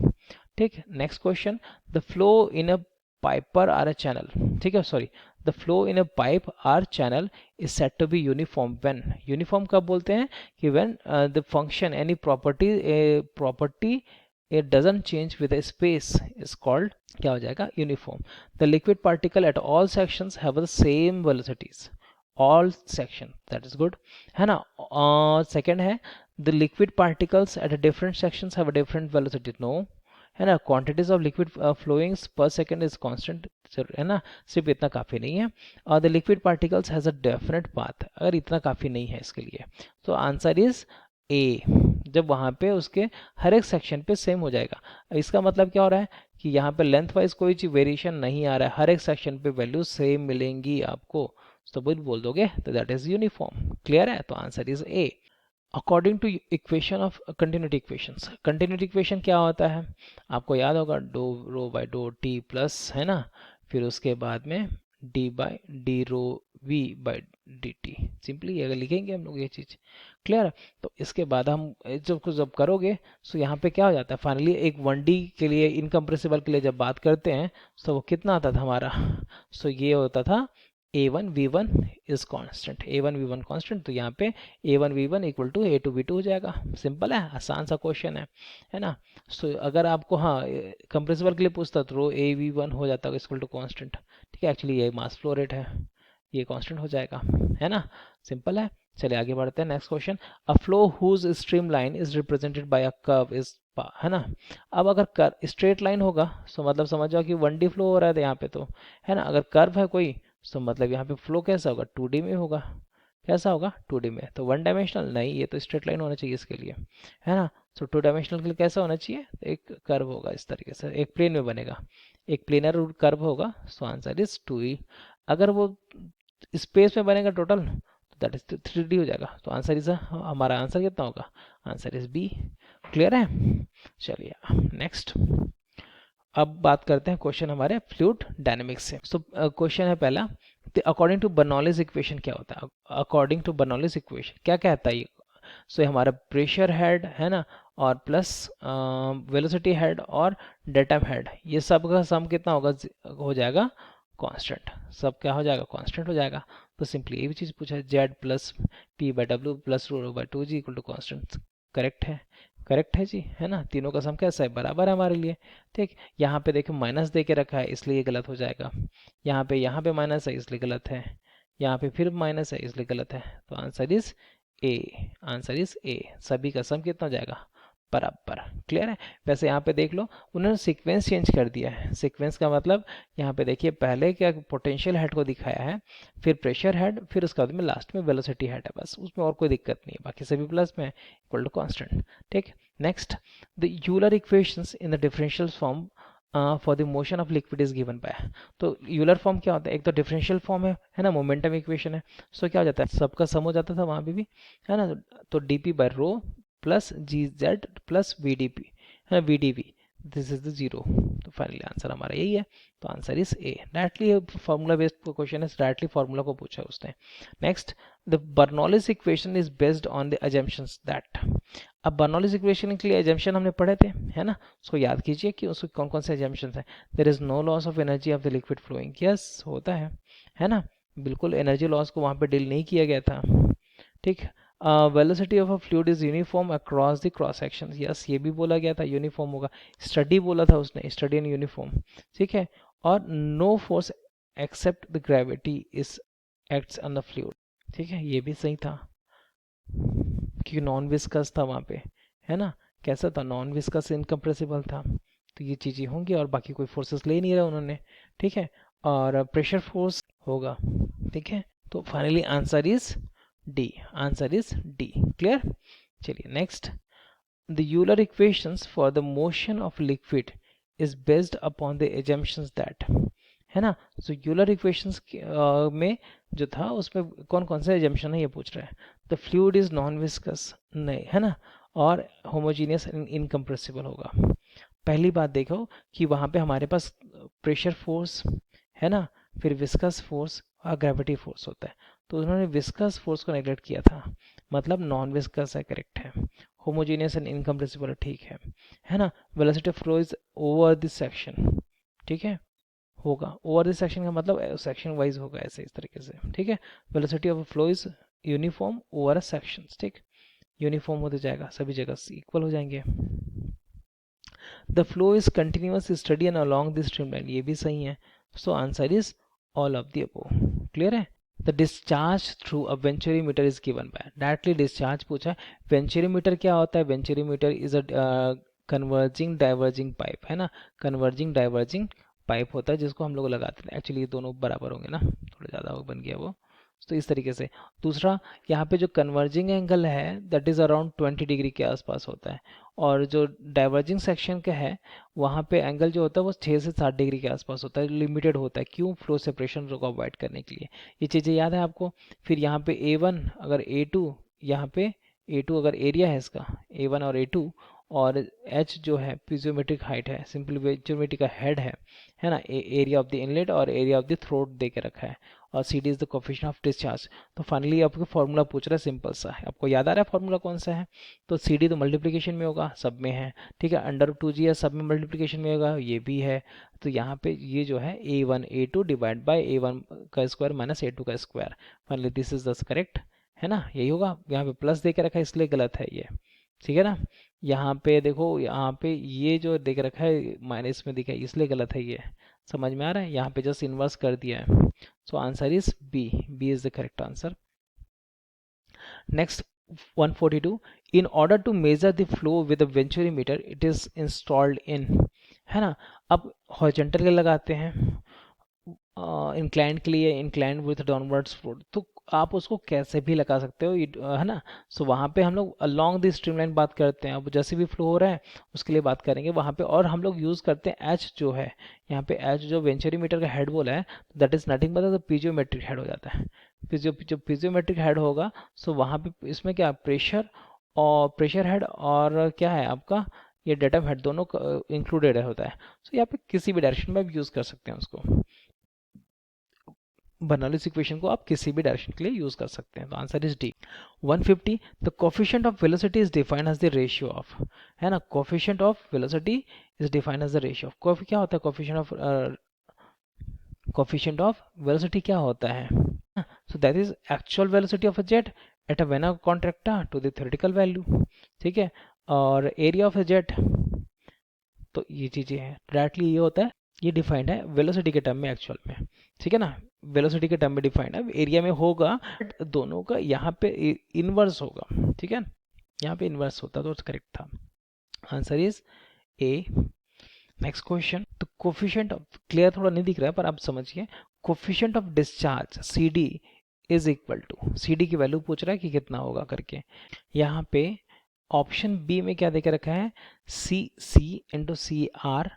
ठीक। Next question, the flow in a piper or a channel, ठीक है, sorry, the flow in a pipe or channel is set to be uniform when, uniform कब बोलते हैं कि when the function any property it doesn't change with the space is called, क्या हो जाएगा, uniform. the liquid particle at all sections have the same velocities, all section, that is good, है ना। second है, the liquid particles at a different sections have a different velocity, no, है ना। quantities of liquid flowing per second is constant, है ना, सिर्फ इतना काफ़ी नहीं है। और the liquid particles has a definite path, अगर इतना काफ़ी नहीं है इसके लिए, तो आंसर इज ए, जब वहाँ पे उसके हर एक सेक्शन पे सेम हो जाएगा। इसका मतलब क्या हो रहा है कि यहाँ पे लेंथ वाइज कोई चीज वेरिएशन नहीं आ रहा है, हर एक सेक्शन पे वैल्यू सेम मिलेंगी आपको, तो बोल दोगे तो दैट इज यूनिफॉर्म। क्लियर है, तो answer is A. According to equation of continuity equations, continuity equation क्या होता है, आपको याद होगा, do rho by do t plus, है ना, फिर उसके बाद में d by d rho v by d t, simply ये लिखेंगे हम लोग ये चीज़। क्लियर। तो इसके बाद हम जब करोगे सो यहाँ पे क्या हो जाता है फाइनली, एक 1D के लिए इनकम्प्रेसिबल के लिए जब बात करते हैं तो वो कितना आता था हमारा, सो ये होता था A1 V1 is constant, A1 V1 constant. तो यहाँ पे A1 V1 equal to A2 V2 हो जाएगा। सिंपल है, आसान सा क्वेश्चन है ना। सो अगर आपको हाँ कंप्रेसिबल के लिए पूछता तो AV1 हो जाता है इक्वल टू कांस्टेंट। ठीक है, एक्चुअली ये मास फ्लो रेट है, ये कांस्टेंट हो जाएगा, है ना। सिंपल है। चलिए आगे बढ़ते हैं। Next question, a flow whose stream line is represented by a curve is, है ना। अब अगर स्ट्रेट लाइन होगा तो मतलब समझ जाओ कि 1D फ्लो हो रहा है यहाँ पे तो, है ना। अगर कर्व है कोई तो मतलब यहाँ पे फ्लो कैसा होगा, 2D में होगा। कैसा होगा, 2D में। तो 1 डायमेंशनल नहीं, ये तो स्ट्रेट लाइन होना चाहिए इसके लिए, है ना। तो 2 डायमेंशनल के लिए कैसा होना चाहिए, एक कर्व होगा इस तरीके से, एक प्लेन में बनेगा, एक प्लेनर कर्व होगा। सो आंसर इज 2E। अगर वो स्पेस में बनेगा टोटल तो दैट इज 3D हो जाएगा। तो आंसर इज, हमारा आंसर कितना होगा, आंसर इज बी। क्लियर है। चलिए नेक्स्ट, अब बात करते हैं क्वेश्चन हमारे फ्लूइड डायनेमिक्स से। सो क्वेश्चन है पहला, अकॉर्डिंग टू बर्नौलीज इक्वेशन क्या होता है। अकॉर्डिंग टू बर्नौलीज इक्वेशन क्या कहता है ये। सो हमारा प्रेशर हेड है ना, और प्लस वेलोसिटी हेड और डेटम हेड, ये सब का सम कितना होगा, हो जाएगा कांस्टेंट। सब क्या हो जाएगा, कांस्टेंट हो जाएगा। तो सिंपली ये भी चीज़ पूछा है, Z plus P by W plus rho by 2G equal to constant. Correct है, करेक्ट है जी, है ना। तीनों का सम कैसा है, बराबर है हमारे लिए। ठीक, यहाँ पे देखो माइनस दे के रखा है इसलिए ये गलत हो जाएगा। यहाँ पे माइनस है इसलिए गलत है। यहाँ पे फिर माइनस है इसलिए गलत है। तो answer is A, answer is ए। सभी का सम कितना हो जाएगा, बराबर। क्लियर है। वैसे यहाँ पे देख लो उन्होंने सीक्वेंस चेंज कर दिया है। सीक्वेंस का मतलब यहाँ पे देखिए पहले क्या पोटेंशियल हेड को दिखाया है, फिर प्रेशर हेड, फिर उसके बाद में लास्ट में वेलोसिटी हेड है, बस उसमें और कोई दिक्कत नहीं है, बाकी सभी प्लस में इक्वल टू कांस्टेंट। ठीक, next, the Euler equations in the differential form for the motion of liquid is given bye. तो यूलर फॉर्म क्या होता है, एक तो डिफरेंशियल फॉर्म है ना, मोमेंटम इक्वेशन है। सो क्या हो जाता है, सबका सम हो जाता था वहां पे भी, है ना। तो dp बाय रो प्लस gz प्लस vdp, है vdv, this is the zero. तो फाइनली आंसर हमारा यही है। तो answer is A. Directly formula based question है, डायरेक्टली फार्मूला को पूछा है उसने। Next, the Bernoulli's equation is based on the assumptions that. अब बर्नौलीज इक्वेशन के लिए अजम्पशन हमने पढ़े थे, है ना। उसको याद कीजिए कि उसके कौन कौन से अजम्पशंस हैं। There is no loss of energy of the liquid flowing, yes होता है ना। बिल्कुल एनर्जी लॉस को वहां पे डील नहीं किया गया था। ठीक, velocity of a fluid is uniform across the cross section, yes ये भी बोला गया था यूनिफॉर्म होगा। स्टडी बोला था उसने, स्टडी एंड यूनिफॉर्म। ठीक है, और no force except the gravity is acts on the fluid. ठीक है, ये भी सही था क्योंकि नॉन विस्कस था वहां पे, है ना। कैसा था, नॉन विस्कस इनकम्प्रेसिबल था। तो ये चीजें होंगी और बाकी कोई फोर्सेस ले नहीं रहा उन्होंने। ठीक है, और प्रेशर फोर्स होगा। ठीक है, तो finally answer is D, answer is D. Clear. चलिए next, the Euler equations for the motion of liquid is based upon the assumptions that, है ना। सो यूलर इक्वेशंस में जो था उसमें कौन कौन से एजम्पशन है ये पूछ रहा है। The fluid is non viscous, नहीं, है ना, और होमोजीनियस इनकम्प्रेसिबल होगा। पहली बात देखो कि वहां पे हमारे पास प्रेशर फोर्स है ना, फिर विस्कस फोर्स और ग्रेविटी फोर्स होता है। तो उन्होंने विस्कस फोर्स को नेगलेक्ट किया था, मतलब नॉन विस्कस है, करेक्ट है। होमोजीनियस एंड इनकम्प्रेसिबल ठीक है ना। Velocity flow is over this section, ठीक है, होगा ओवर दिस सेक्शन का मतलब सेक्शन वाइज होगा ऐसे इस तरीके से। ठीक है, velocity of flow is uniform over a section. ठीक, यूनिफॉर्म होते जाएगा, सभी जगह इक्वल हो जाएंगे। The flow is continuous steady and along this streamline, ये भी सही है। So answer is all of the above. Clear है। The discharge through a venturimeter is given by, directly discharge पूछा है। वेंचुरीमीटर क्या होता है, venturimeter is a converging diverging pipe, है ना। कन्वर्जिंग डाइवर्जिंग पाइप होता है जिसको हम लोग लगाते हैं। एक्चुअली ये दोनों बराबर होंगे ना, थोड़ा ज़्यादा बन गया वो, तो इस तरीके से। दूसरा, यहाँ पे जो कन्वर्जिंग एंगल है दैट इज़ अराउंड 20 डिग्री के आसपास होता है, और जो डाइवर्जिंग सेक्शन का है वहाँ पे एंगल जो होता है वो 6 से 7 डिग्री के आसपास होता है, लिमिटेड होता है। क्यों, फ्लो सेपरेशन को अवॉइड करने के लिए। ये चीज़ें याद है आपको। फिर यहाँ पे A1 अगर A2, यहाँ पे A2 अगर एरिया है इसका A1 और A2, और एच जो है पीजियोमेट्रिक हाइट है, सिंपल ज्योमेट्री का हेड है ना, एरिया ऑफ द इनलेट और एरिया ऑफ द थ्रोट दे के रखा है, और C D is the coefficient of discharge. तो फाइनली आपको फार्मूला पूछ रहा है, सिंपल सा है, आपको याद आ रहा है फार्मूला कौन सा है? तो सी डी तो मल्टीप्लिकेशन में होगा, सब में है, ठीक है, अंडर टू जी है, सब में मल्टीप्लिकेशन में होगा, ये भी है। तो यहाँ पे ये जो है A one A two divide by A one का स्क्वायर माइनस ए टू का square, finally this is the correct, है ना, यही होगा। यहाँ पे प्लस दे के रखा है इसलिए गलत है ये, ठीक है ना। यहाँ पे देखो, यहाँ पे ये जो दे के रखा है माइनस में दिखा है इसलिए गलत है ये, समझ में आ रहा है, यहाँ पे जस्ट इन्वर्स कर दिया है। So answer is B, B is the correct answer. Next 142, in order to measure the flow with a venturimeter it is installed in, है ना। अब हॉरिजॉन्टल के लगाते हैं, इंक्लाइंड के लिए इंक्लाइंड विथ डाउनवर्ड्स फ्लो, तो आप उसको कैसे भी लगा सकते हो, है ना। सो वहाँ पे हम लोग अलोंग द स्ट्रीमलाइन बात करते हैं, अब जैसे भी फ्लो हो रहा है उसके लिए बात करेंगे वहाँ पे, और हम लोग यूज़ करते हैं एच जो है, यहाँ पे एच जो वेंचुरीमीटर का हेड बोला है, that is nothing but the piezometric head हो जाता है। जो पीजियोमेट्रिक हेड होगा, सो वहाँ पे इसमें क्या प्रेशर, और प्रेशर हेड और क्या है आपका ये डेटम हेड दोनों इंक्लूडेड होता है। सो यहाँ पे किसी भी डायरेक्शन में आप यूज़ कर सकते हैं उसको, बर्नौलीज इक्वेशन को आप किसी भी डायरेक्शन के लिए यूज कर सकते हैं। तो answer is D. 150, the coefficient of velocity is defined as the ratio of, है ना, coefficient of velocity is defined as the ratio of, क्या होता है कोफिशिएंट ऑफ वेलोसिटी क्या होता है? So that is actual velocity of a jet at a vena contracta to the theoretical value, ठीक है, और एरिया ऑफ अ जेट, तो ये चीजें हैं डायरेक्टली ये होता है, ये डिफाइंड है वेलोसिटी के टर्म में एक्चुअल में, ठीक है ना, वेलोसिटी के टर्म में डिफाइंड है, एरिया में होगा दोनों का, यहाँ पे इनवर्स होगा, ठीक है, यहाँ पे इनवर्स होता तो करेक्ट था। Answer is A. Next question, तो कोफिशिएंट ऑफ, क्लियर थोड़ा नहीं दिख रहा है पर आप समझिए, coefficient of discharge C D is equal to, C D की वैल्यू पूछ रहा है कि कितना होगा करके, यहाँ पे ऑप्शन बी में क्या देकर रखा है, सी सी इंटू सी आर,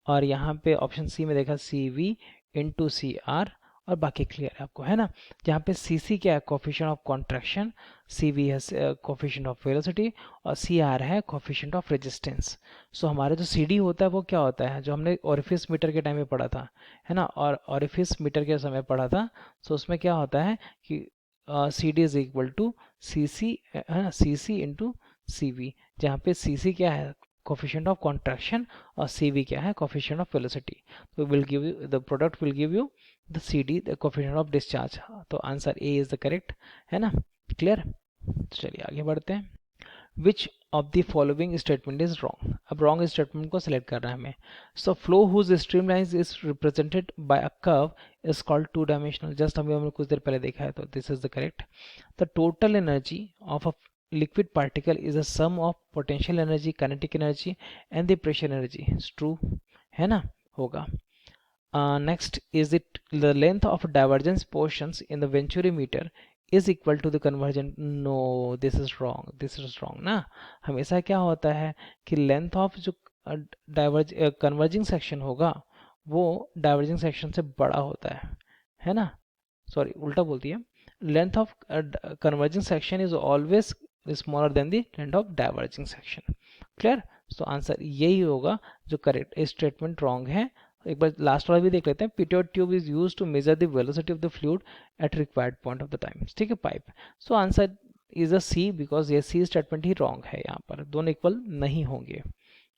और यहाँ पे ऑप्शन सी में देखा सी वी इंटू सी आर, और बाकी क्लियर है आपको, है ना। जहाँ पे सी सी क्या है coefficient of contraction, C V है कोफिशिएंट ऑफ वेलोसिटी, और सी आर है कोफिशिएंट ऑफ रेजिस्टेंस। सो हमारा जो सी डी होता है वो क्या होता है, जो हमने ओरिफिस मीटर के टाइम में पढ़ा था, है ना, और ओरिफिस मीटर के समय पढ़ा था, सो उसमें क्या होता है कि C D is equal to C C, है ना, सी सी इंटू सी वी, जहाँ पे सी सी क्या है कोफिशिएंट ऑफ कॉन्ट्रैक्शन, और सी वी क्या है कोफिशिएंट ऑफ वेलोसिटी, तो will give you the product will give you the C D the coefficient of discharge. तो answer A is the correct, है ना, क्लियर। चलिए आगे बढ़ते हैं। Which of the following statement is wrong, अब wrong statement को सिलेक्ट करना है हमें। So flow whose streamline is represented by a curve is called two dimensional, just हमने कुछ देर पहले देखा है, तो this is the correct. The total energy of a liquid particle is a sum of potential energy, kinetic energy and the pressure energy, true, है ना, होगा। Next, is it the length of divergence portions in the venturimeter is equal to the convergent, no, this is wrong, this is wrong ना। हमेशा क्या होता है कि length of जो कन्वर्जिंग सेक्शन होगा वो डाइवर्जिंग सेक्शन से बड़ा होता है ना, सॉरी उल्टा बोलती है, length of converging section is always smaller than the length of diverging section, clear. तो आंसर यही होगा जो करेक्ट, स्टेटमेंट रॉन्ग है। एक बार लास्ट वाला भी देख लेते हैं, pitot tube is used to measure the velocity of the fluid at required point of the time, ठीक है, pipe. So answer is a C, because ये सी स्टेटमेंट ही रॉन्ग है, यहाँ पर दोनों इक्वल नहीं होंगे,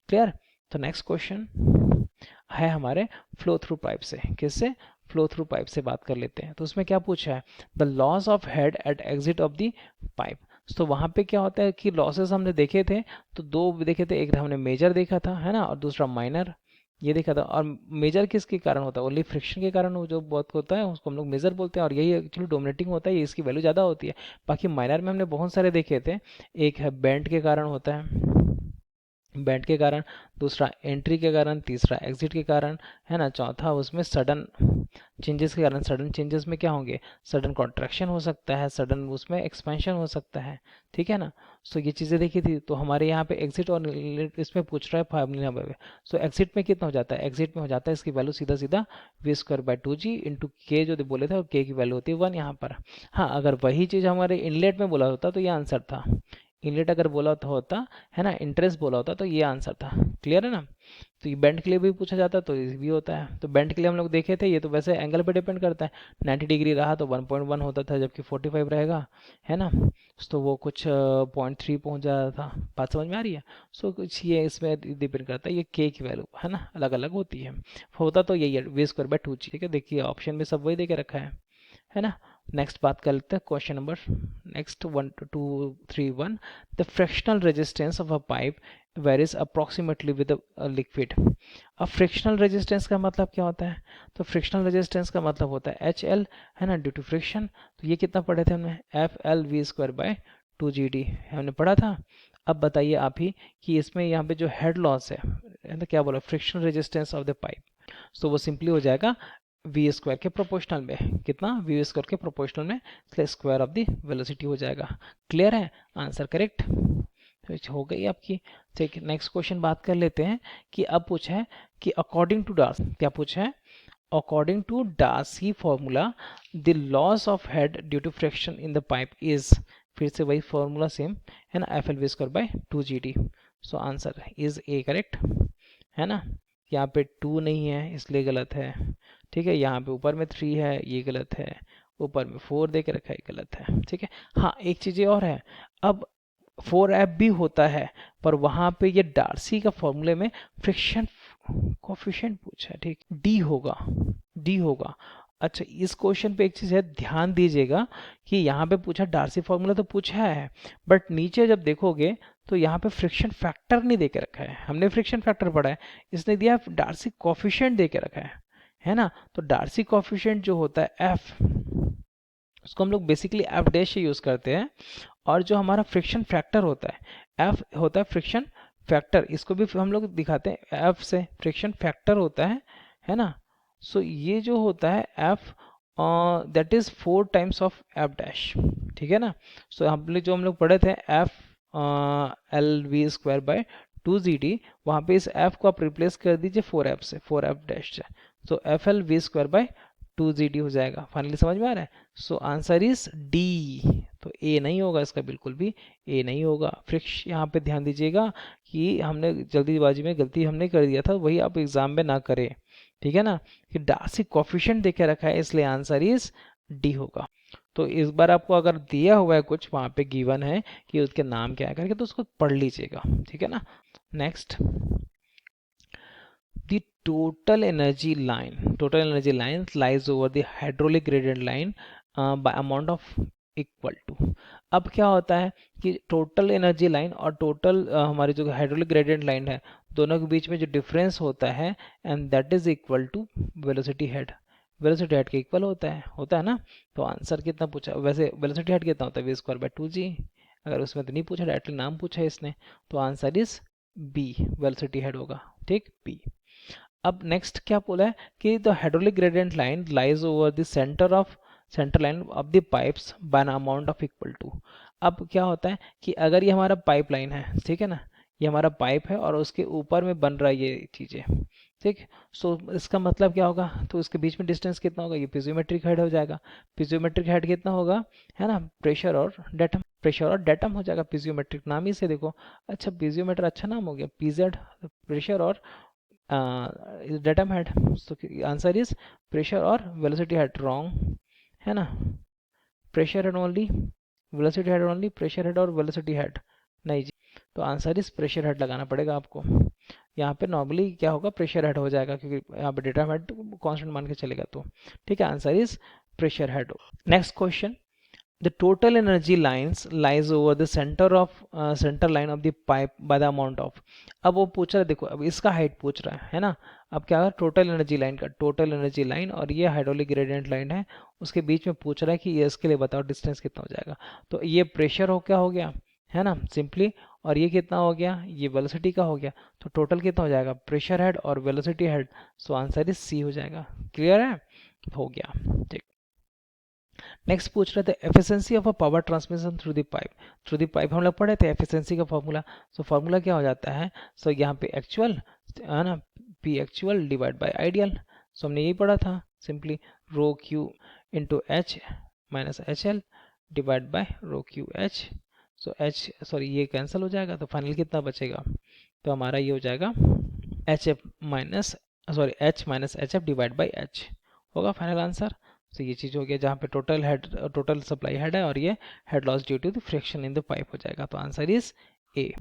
क्लियर। तो नेक्स्ट क्वेश्चन है हमारे फ्लो थ्रू पाइप से, किससे, फ्लो थ्रू पाइप से बात कर लेते हैं। तो उसमें क्या पूछा है, the loss of head at exit of the pipe. तो वहाँ पे क्या होता है कि लॉसेस हमने देखे थे, तो दो देखे थे, एक हमने मेजर देखा था, है ना, और दूसरा माइनर ये देखा था। और मेजर किसके कारण होता है, ओनली फ्रिक्शन के कारण जो बहुत होता है उसको हम लोग मेजर बोलते हैं, और यही एक्चुअली डोमिनेटिंग होता है, ये इसकी वैल्यू ज़्यादा होती है। बाकी माइनर में हमने बहुत सारे देखे थे, एक है बेंट के कारण होता है, बेंट के कारण, दूसरा एंट्री के कारण, तीसरा एग्जिट के कारण, है ना, चौथा उसमें सडन चेंजेस के कारण। सडन चेंजेस में क्या होंगे, सडन कॉन्ट्रैक्शन हो सकता है, सडन उसमें एक्सपेंशन हो सकता है, ठीक है ना। सो ये चीज़ें देखी थी। तो हमारे यहाँ पे एग्जिट और इसमें पूछ रहा है फार्मूला में, सो एग्जिट में कितना हो जाता है, एग्जिट में हो जाता है इसकी वैल्यू सीधा सीधा V square by two G into K जो बोले थे, और के की वैल्यू होती है 1 यहाँ पर। हाँ, अगर वही चीज़ हमारे इनलेट में बोला होता तो ये आंसर था, इनलेट अगर बोला होता है ना, इंटरेस्ट बोला होता तो ये आंसर था। क्लियर है ना। तो ये बेंड के लिए भी पूछा जाता है तो ये भी होता है। तो बेंड के लिए हम लोग देखे थे, ये तो वैसे एंगल पे डिपेंड करता है। 90 डिग्री रहा तो 1.1 होता था, जबकि 45 रहेगा, है ना, तो वो कुछ 0.3 पहुंच जाता था। बात समझ में आ रही है। सो कुछ ये इसमें डिपेंड करता है, ये के की वैल्यू है ना अलग अलग होती है। होता तो यही है v²/2g। ठीक है, देखिए ऑप्शन में सब वही दे के रखा है ना। नेक्स्ट बात कर लेते हैं question number next 1 2 3 1। The frictional resistance of a pipe varies approximately with a liquid. अब फ्रिक्शनल रेजिस्टेंस का मतलब क्या होता है? तो फ्रिक्शनल रेजिस्टेंस का मतलब होता है HL, है ना, ड्यू टू फ्रिक्शन। तो ये कितना पढ़े थे हमने, FL v²/2GD हमने पढ़ा था। अब बताइए आप ही कि इसमें यहाँ पे जो हेड लॉस है तो क्या बोला, frictional resistance of the pipe, तो वो सिंपली हो जाएगा v² के प्रोपोर्शनल में। कितना, v² के प्रोपोर्शनल में, इसलिए स्क्वायर ऑफ द वेलोसिटी हो जाएगा। क्लियर है, आंसर करेक्ट तो हो गई आपकी। ठीक, नेक्स्ट क्वेश्चन बात कर लेते हैं कि अब पूछा है कि अकॉर्डिंग टू डार्सी, क्या पूछा है, according to Darcy formula the loss of head due to friction in the pipe is, फिर से वही फॉर्मूला सेम है ना, FL v²/2GD। सो आंसर इज ए करेक्ट, है ना। यहाँ पे 2 नहीं है इसलिए गलत है। ठीक है, यहाँ पे ऊपर में 3 है, ये गलत है। ऊपर में 4 दे के रखा है, गलत है। ठीक है, हाँ एक चीज़ और है, अब 4F भी होता है, पर वहां पे ये डार्सी का फॉर्मूले में फ्रिक्शन कोफिशिएंट पूछा है। ठीक, डी होगा, डी होगा। अच्छा, इस क्वेश्चन पे एक चीज है, ध्यान दीजिएगा कि यहाँ पे पूछा डार्सी फॉर्मूला तो पूछा है, बट नीचे जब देखोगे तो यहाँ पे फ्रिक्शन फैक्टर नहीं दे के रखा है। हमने फ्रिक्शन फैक्टर पढ़ा है, इसने दिया डार्सी कोफिशिएंट दे के रखा है ना। तो डार्सी कोफिशिएंट जो होता है एफ, उसको हम लोग बेसिकली एफ डैश से यूज करते हैं। और जो हमारा फ्रिक्शन फैक्टर होता है, एफ होता है फ्रिक्शन फैक्टर, इसको भी हम लोग दिखाते हैं एफ से, फ्रिक्शन फैक्टर होता है ना। सो ये जो होता है F, that is 4 times of F dash. ठीक है ना। सो हम लोग पढ़े थे एफ LV²/2GD, वहाँ पे इस एफ को आप रिप्लेस कर दीजिए 4F से, 4F डैश से, तो FL v²/2GD हो जाएगा। फाइनली समझ में आ रहा है। सो आंसर इज डी, तो ए नहीं होगा इसका, बिल्कुल भी ए नहीं होगा। फ्रिक्श यहाँ पे ध्यान दीजिएगा कि हमने जल्दीबाजी में गलती हमने कर दिया था, वही आप एग्जाम में ना करें। ठीक है ना, कि डार्सी कोफिशिएंट देके रखा है, इसलिए आंसर इज डी होगा। तो इस बार आपको अगर दिया हुआ है कुछ वहां पे गिवन है कि उसके नाम क्या है करके, तो उसको पढ़ लीजिएगा। ठीक है ना। Next, the total energy line lies over the hydraulic gradient line by amount of equal to. अब क्या होता है कि टोटल एनर्जी लाइन और टोटल हमारी जो हाइड्रोलिक ग्रेडियंट लाइन है, दोनों के बीच में जो डिफरेंस होता है, and that is equal to velocity head. Velocity head के इक्वल होता है ना। तो आंसर कितना पूछा, वैसे वेलोसिटी हेड कितना होता है, v²/2g। अगर उसमें तो नहीं पूछा, डायरेक्टली नाम पूछा है इसने, तो answer is B, velocity head होगा। ठीक, बी। अब नेक्स्ट क्या बोला है कि the hydraulic gradient line lies over the centre line of the pipes by an amount of equal to. अब क्या होता है कि अगर ये हमारा पाइप लाइन है, ठीक है ना, ये हमारा पाइप है और उसके ऊपर में बन रहा है ये चीजें, ठीक। सो इसका मतलब क्या होगा, तो इसके बीच में डिस्टेंस कितना होगा, ये पिज्योमेट्रिक हेड हो जाएगा। पिज्योमेट्रिक हेड कितना होगा, है ना, प्रेशर और डेटम हो जाएगा। पिज्योमेट्रिक नाम ही से देखो, अच्छा पिज्योमीटर अच्छा नाम हो गया, पीजेड, प्रेशर और डेटम हेड। तो आंसर इज प्रेशर और वेलोसिटी हेड, रॉन्ग है ना। Pressure head only, velocity head only, pressure head और वेलोसिटी हेड नहीं जी। तो आंसर इज प्रेशर हेड लगाना पड़ेगा आपको। यहाँ पे नॉर्मली क्या होगा, प्रेशर हेड हो जाएगा, क्योंकि यहाँ पे डेटा हेड कांस्टेंट मान के चलेगा। तो ठीक है, answer is pressure head. Next question, the total energy lines lies over the center line of the pipe by the amount of। अब वो पूछ रहा है, देखो अब इसका हाइट पूछ रहा है ना। अब क्या है, टोटल एनर्जी लाइन का, टोटल एनर्जी लाइन और ये हाइड्रोलिक ग्रेडियंट लाइन है, उसके बीच में पूछ रहा है कि ये इसके लिए बताओ डिस्टेंस कितना हो जाएगा। तो ये प्रेशर क्या हो गया, है ना, सिंपली। और ये कितना हो गया, ये वेलोसिटी का हो गया। तो टोटल कितना हो जाएगा, प्रेशर हेड और velocity head. So answer is C हो जाएगा। क्लियर है, हो गया। ठीक, नेक्स्ट पूछ रहे थे efficiency of a power transmission through the pipe हम लोग पढ़े थे एफिशिएंसी का फॉर्मूला। सो फॉर्मूला क्या हो जाता है, सो यहाँ पे एक्चुअल है ना, P actual divide by ideal. So हमने यही पढ़ा था, simply rho Q into H minus H L divide by rho Q H. So H sorry ये कैंसिल हो जाएगा, तो फाइनल कितना बचेगा, तो हमारा ये हो जाएगा H F minus sorry H minus H F divide by H होगा फाइनल आंसर। तो ये चीज़ हो गया जहाँ पे टोटल सप्लाई हेड है और ये head loss due to the friction in the pipe हो जाएगा, तो answer is A.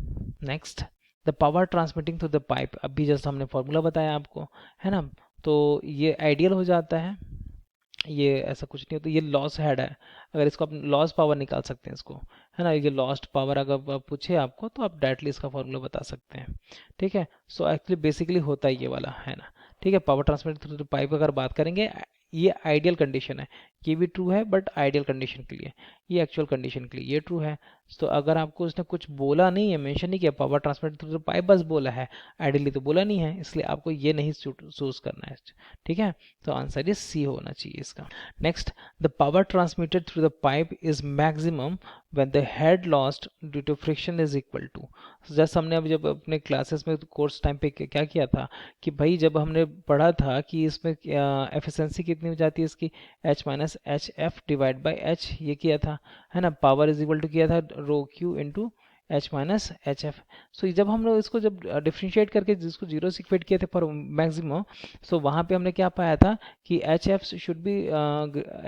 Next, the power transmitting through the pipe, अभी जैसे हमने फॉर्मूला बताया आपको, है ना, तो ये आइडियल हो जाता है, ये ऐसा कुछ नहीं होता, ये लॉस हेड है, अगर इसको आप लॉस पावर निकाल सकते हैं इसको, है ना, ये लॉस्ट पावर अगर पूछे आपको तो आप डायरेक्टली इसका फॉर्मूला बता सकते हैं, ठीक है। सो एक्चुअली बेसिकली होता है ये वाला, है ना, ठीक है। पावर ट्रांसमिट थ्रू पाइप अगर बात करेंगे, ये आइडियल कंडीशन है, ये भी ट्रू है बट आइडियल कंडीशन के लिए, ये एक्चुअल कंडीशन के लिए ये ट्रू है। तो अगर आपको उसने कुछ बोला नहीं है, मेंशन नहीं किया पावर ट्रांसमिट थ्रू पाइप, बस बोला है, आइडियली तो बोला नहीं है, इसलिए आपको ये नहीं चूज करना है, ठीक है। तो आंसर इज सी होना चाहिए इसका। Next, the power transmitted through the pipe is maximum when the head lost due to friction is equal to, जैसे हमने अभी जब अपने क्लासेस में कोर्स टाइम पे क्या किया था कि भाई जब हमने पढ़ा था कि इसमें एफिशिएंसी कितनी हो जाती है इसकी, H minus H F divide by H, ये किया था, है ना, पावर इज इक्वल टू किया था rho Q into H minus H F. So जब हम लोग इसको जब डिफ्रेंशिएट करके जिसको जीरो से इक्वेट किए थे फॉर मैक्सिमम, सो वहाँ पे हमने क्या पाया था कि H F should be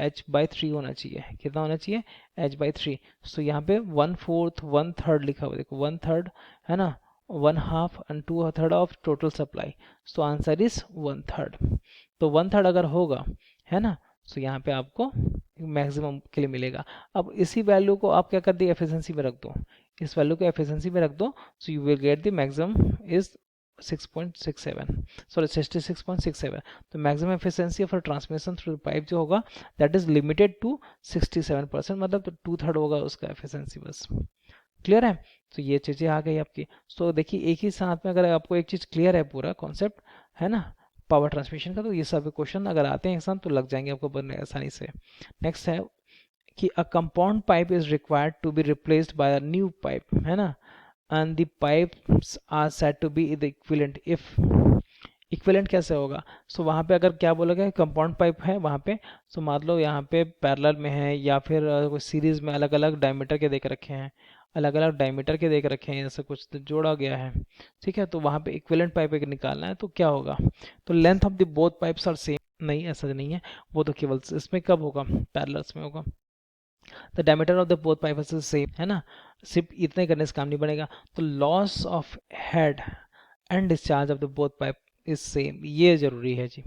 H by three होना चाहिए, कितना होना चाहिए, एच बाई थ्री। सो यहाँ पे 1/4 1/3 लिखा हुआ, देखो 1/3, है ना, 1/2 and 2/3 of total supply, so answer is 1/3। तो 1/3 अगर होगा, है ना, सो यहाँ पे आपको मैक्सिमम के लिए मिलेगा। अब इसी वैल्यू को आप क्या कर दिए, एफिशिएंसी में रख दो, इस वैल्यू को एफिशिएंसी में रख दो, so you will get the maximum is 6.67 sorry 66.67। तो maximum efficiency for transmission through pipe जो होगा दैट इज लिमिटेड टू 67%, मतलब तो 2/3 होगा उसका एफिशिएंसी, बस क्लियर है। तो ये चीज़ें आ गई आपकी। तो देखिए एक ही साथ में अगर आपको एक चीज़ क्लियर है पूरा कॉन्सेप्ट, है ना, पावर ट्रांसमिशन का, तो ये सब क्वेश्चन अगर आते हैं एग्जाम तो लग जाएंगे आपको बनने आसानी से। नेक्स्ट है कि a compound pipe is required to be replaced by a new pipe, है ना, and the pipes are said to be the equivalent if, equivalent कैसे होगा, सो वहाँ पे अगर क्या बोलोगे कंपाउंड पाइप है वहाँ पे, सो मान लो यहाँ पे पैरेलल में है या फिर कोई सीरीज में अलग अलग डायमीटर के देख रखे हैं, अलग अलग डायमीटर के देख रखे हैं, ऐसा कुछ तो जोड़ा गया है, ठीक है। तो वहाँ पे इक्विवेलेंट पाइप एक निकालना है, तो क्या होगा, तो length of the both pipes are same, नहीं ऐसा नहीं है, वो तो केवल इसमें कब होगा, पैरेलल्स में होगा। The diameter of the both pipes is same, है ना, सिर्फ इतने करने से काम नहीं बनेगा। तो loss of head and discharge of the both pipe is same, ये जरूरी है जी,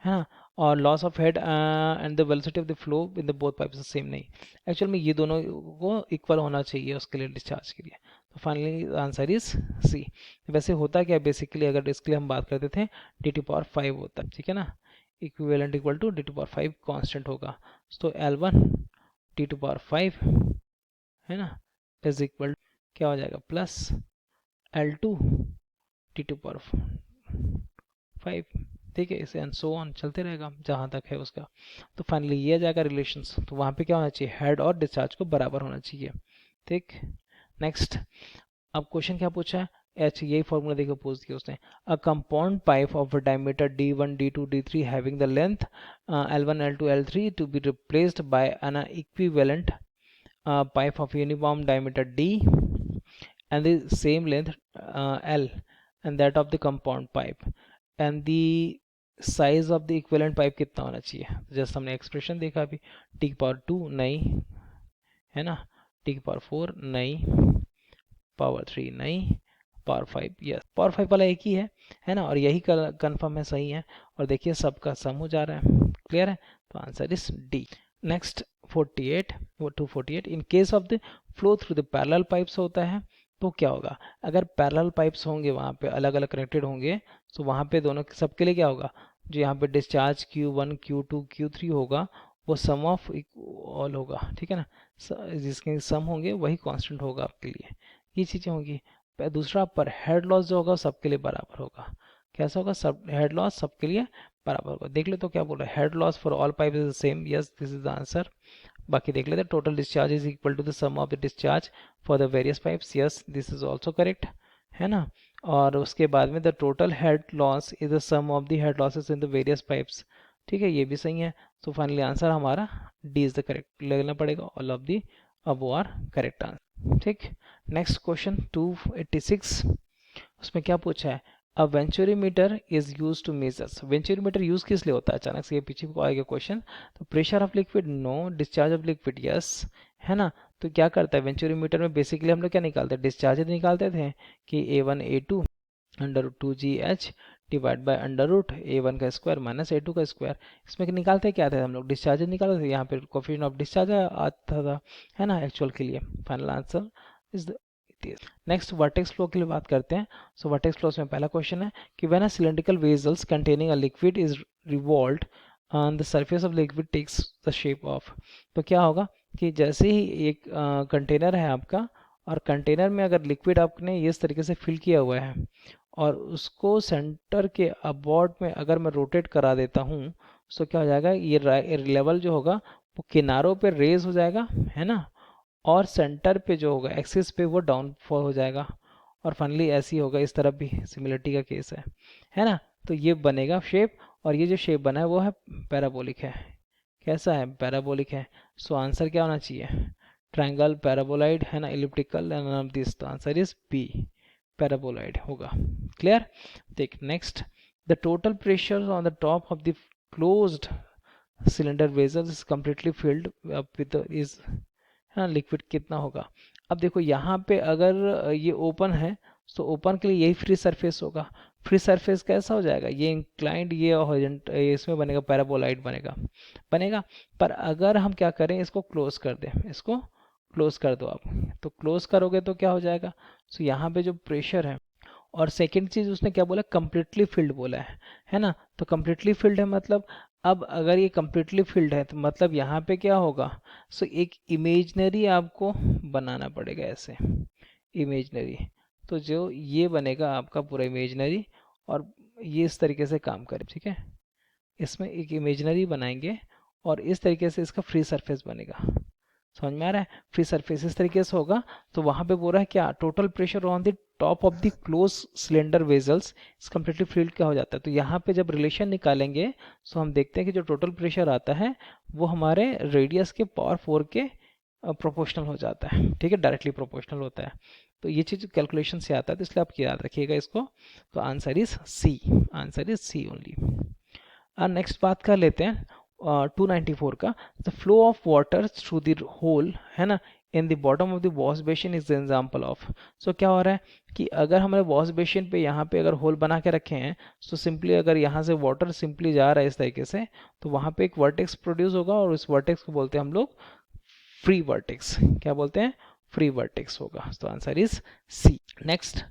है ना, और loss of head and the velocity of the flow in the both pipes same नहीं, एक्चुअल में ये दोनों को इक्वल होना चाहिए उसके लिए डिस्चार्ज के लिए। तो फाइनली आंसर इज सी। वैसे होता क्या बेसिकली, अगर इसके लिए हम बात करते थे डी टू पावर 5 होता है, ठीक है ना, equivalent equal to D to power 5 constant होगा, तो L1 डी टू पावर 5, है ना, इज इक्वल क्या हो जाएगा plus L2 D to power 5, ठीक है, इसे एंड सो ऑन चलते रहेगा जहाँ तक है उसका। तो फाइनली ये आ जाएगा रिलेशंस, तो वहाँ पे क्या होना चाहिए, हेड और डिस्चार्ज को बराबर होना चाहिए, ठीक। नेक्स्ट, अब क्वेश्चन क्या पूछा है, एच यही फॉर्मूला देखो पूछ दिया उसने, a compound pipe of diameter D1 D2 D3 having the length L1 L2 L3 to be replaced by an equivalent pipe of uniform diameter D and the same length L and that of the compound pipe and the size of the equivalent pipe कितना होना चाहिए, just हमने expression देखा अभी, T की power 2 नहीं, है ना, टी की पावर 4 नहीं, पावर 3 नहीं, पावर 5 यस, पावर 5 वाला एक ही है ना, और यही कंफर्म है, सही है, और देखिए सबका सम हो जा रहा है, क्लियर है, तो answer is D. Next 48 248, in case of the flow through the parallel pipes होता है, तो क्या होगा, अगर पैरेलल पाइप्स होंगे वहाँ पे अलग अलग कनेक्टेड होंगे, तो वहाँ पे दोनों सबके लिए क्या होगा, जो यहाँ पे डिस्चार्ज Q1 Q2 Q3 होगा वो सम ऑफ ऑल होगा, ठीक है ना, जिसके सम होंगे वही कांस्टेंट होगा आपके लिए, ये चीज़ें होंगी। दूसरा पर हेड लॉस जो होगा सबके लिए बराबर होगा, कैसा होगा, सब हेड लॉस सबके लिए बराबर होगा। देख ले तो क्या बोल रहा है, head loss for all pipe is the same, yes this is the answer. बाकी देख लेते, total discharge is equal to the sum of the discharge for the various pipes, yes this is also correct, है ना। और उसके बाद में the total head loss is the sum of the head losses in the various pipes, ठीक है, ये भी सही है। तो फाइनली आंसर हमारा डी इज द करेक्ट, लगना पड़ेगा ऑल ऑफ दी अब वो आर करेक्ट आंसर। ठीक, नेक्स्ट क्वेश्चन 286, उसमें क्या पूछा है, a venturimeter is use to measures. Venturimeter use किस लिए होता है, अचानक से ये पीछे को आएगा क्वेश्चन। तो pressure of liquid no, discharge of liquid yes, है ना। तो क्या करता है वेंचुरीमीटर में, बेसिकली हम लोग क्या निकालते हैं, डिस्चार्ज निकालते थे कि A1 A2 under 2GH divide by under root A1 का स्क्वायर माइनस A2 का स्क्वायर। इसमें निकालते क्या थे हम लोग, डिस्चार्ज निकालते थे, यहाँ पे कोफिशिएंट ऑफ डिस्चार्ज आता था, है ना, एक्चुअल के लिए। Final answer is next vertex flow के लिए बात करते हैं। सो वर्टेक्स फ्लो में पहला क्वेश्चन है कि when a cylindrical vessels containing a liquid is revolved on the surface of liquid takes the shape of. तो क्या होगा कि जैसे ही एक कंटेनर है आपका, और कंटेनर में अगर लिक्विड आपने इस तरीके से फिल किया हुआ है और उसको सेंटर के अबॉर्ड में अगर मैं रोटेट करा देता हूँ, तो क्या हो जाएगा, ये लेवल जो होगा वो किनारों पे रेज हो जाएगा, है ना, और सेंटर पे जो होगा एक्सिस पे वो डाउनफॉल हो जाएगा। और फाइनली ऐसी होगा, इस तरफ भी सिमिलरिटी का केस है ना। तो ये बनेगा शेप, और ये जो शेप बना है वो है पैराबोलिक है। कैसा है, पैराबोलिक है। सो आंसर क्या होना चाहिए, ट्रायंगल पैराबोलाइड, है ना, इलिप्टिकल, एंड दिस, तो आंसर इज बी, पैराबोलाइड होगा। क्लियर। देख next, the total pressure on the top of the closed cylinder vessel is completely filled with is, हाँ, लिक्विड कितना होगा। अब देखो यहाँ पे अगर ये ओपन है, तो ओपन के लिए यही फ्री सरफेस होगा। फ्री सरफेस कैसा हो जाएगा, ये इंक्लाइंड, ये हॉरिजॉन्टल, इसमें बनेगा पैराबोलाइड बनेगा, बनेगा। पर अगर हम क्या करें, इसको क्लोज कर दें, इसको क्लोज कर दो आप, तो क्लोज करोगे तो क्या हो जाएगा, तो यहाँ पे जो प्रेशर है, और सेकंड चीज उसने क्या बोला, कंप्लीटली फिल्ड बोला है ना। तो कंप्लीटली फिल्ड है मतलब, अब अगर ये कंप्लीटली फिल्ड है तो मतलब यहाँ पे क्या होगा, सो एक इमेजनरी आपको बनाना पड़ेगा ऐसे, इमेजनरी। तो जो ये बनेगा आपका पूरा इमेजनरी, और ये इस तरीके से काम करे, ठीक है, इसमें एक इमेजनरी बनाएंगे, और इस तरीके से इसका फ्री सरफेस बनेगा। समझ में आ रहा है, फ्री सरफेस इस तरीके से होगा। तो वहां पे बोल रहा है क्या, total pressure on the top of the close cylinder vessels इस कम्प्लीटली फील्ड क्या हो जाता है। तो यहाँ पे जब रिलेशन निकालेंगे, तो हम देखते हैं कि जो टोटल प्रेशर आता है वो हमारे रेडियस के पावर 4 के प्रोपोर्शनल हो जाता है, ठीक है, डायरेक्टली प्रोपोर्शनल होता है। तो ये चीज कैलकुलेशन से आता है, तो इसलिए आप याद रखिएगा इसको। तो answer is C, answer is C only. Next बात कर लेते हैं 294 का, the flow of water through the hole, है ना, in the bottom of the wash basin is example of. So क्या हो रहा है कि अगर हमारे वॉश बेसिन पे यहाँ पे अगर होल बना के रखे हैं, तो सिंपली अगर यहाँ से वाटर सिंपली जा रहा है इस तरीके से, तो वहाँ पे एक वर्टेक्स प्रोड्यूस होगा, और उस वर्टेक्स को बोलते हैं हम लोग फ्री वर्टेक्स। क्या बोलते हैं, फ्री वर्टेक्स होगा। तो answer is C. Next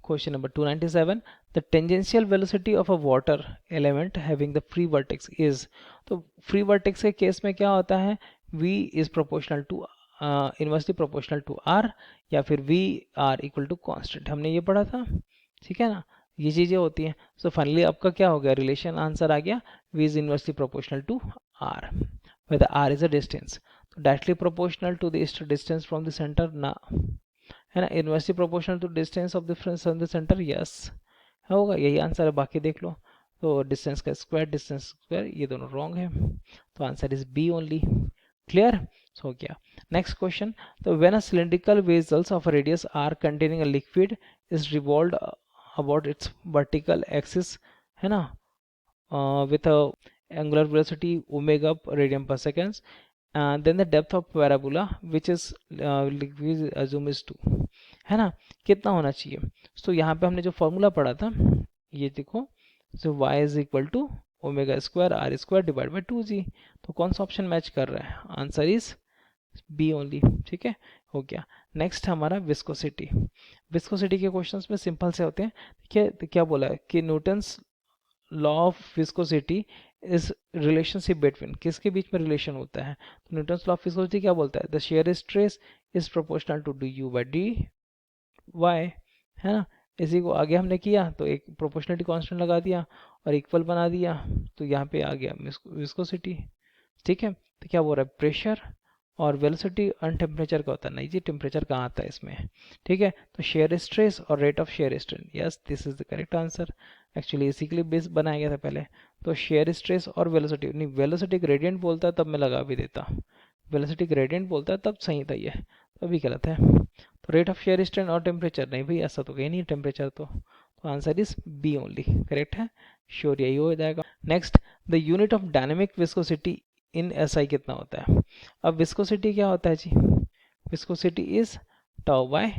question number 297, the tangential velocity of a water element having the free vertex is। तो free vertex के केस में क्या होता है, v is proportional to inversely proportional to r, या फिर v r equal to constant, हमने ये पढ़ा था, ठीक है ना, ये चीजें होती हैं। सो फाइनली आपका क्या हो गया, रिलेशन आंसर आ गया, v is inversely proportional to r, where the r is a distance। तो directly proportional to the distance from the center ना, है ना, inversely proportional to distance of the front centre, yes होगा, यही answer है, बाकी देख लो। तो डिस्टेंस का स्क्वायर, डिस्टेंस स्क्वायर, ये दोनों रॉन्ग है, तो answer is B only. Clear हो गया। नेक्स्ट क्वेश्चन, तो when a cylindrical vessels of radius R containing a liquid is revolved about its vertical axis, है ना, with a angular velocity omega radian per second, then the depth of parabola which is we assume is 2, है ना, कितना होना चाहिए। तो यहाँ पे हमने जो फॉर्मूला पढ़ा था, ये देखो, so y is equal to omega square R square divide by 2g। तो कौन सा ऑप्शन मैच कर रहा है, आंसर इज बी ओनली, ठीक है, हो गया। नेक्स्ट हमारा विस्कोसिटी। विस्कोसिटी के क्वेश्चंस में सिंपल से होते हैं, ठीक है। तो क्या बोला है कि Newton's law of viscosity is relationship between, किसके बीच में रिलेशन होता है, तो न्यूटन्स लॉ ऑफ विस्कोसिटी क्या बोलता है, the shear stress is proportional to D U by D Y, है ना। इसी को आगे हमने किया तो एक प्रोपोर्शनलिटी कांस्टेंट लगा दिया और इक्वल बना दिया, तो यहाँ पे आ गया विस्कोसिटी, ठीक है। तो क्या बोल रहा है, प्रेशर और वेलोसिटी अन टेम्परेचर का होता है, नहीं जी, टेम्परेचर कहाँ आता है इसमें, ठीक है। तो शेयर स्ट्रेस और rate of shear strain, yes this is the correct answer. Actually इसी के लिए बेस बनाया गया था पहले। तो शेयर स्ट्रेस और वेलोसिटी, नहीं वेलोसिटी ग्रेडियंट बोलता तब मैं लगा भी देता, वेलोसिटी ग्रेडियंट बोलता है तब सही था ये, तो अभी गलत है। तो रेट ऑफ शेयर स्ट्रेन और टेम्परेचर, नहीं भाई ऐसा तो कहीं नहीं, टेम्परेचर तो answer is B only, correct है, श्योर यही हो जाएगा। Next, the unit of dynamic viscosity in SI कितना होता है? अब विस्कोसिटी क्या होता है जी? Viscosity is tau by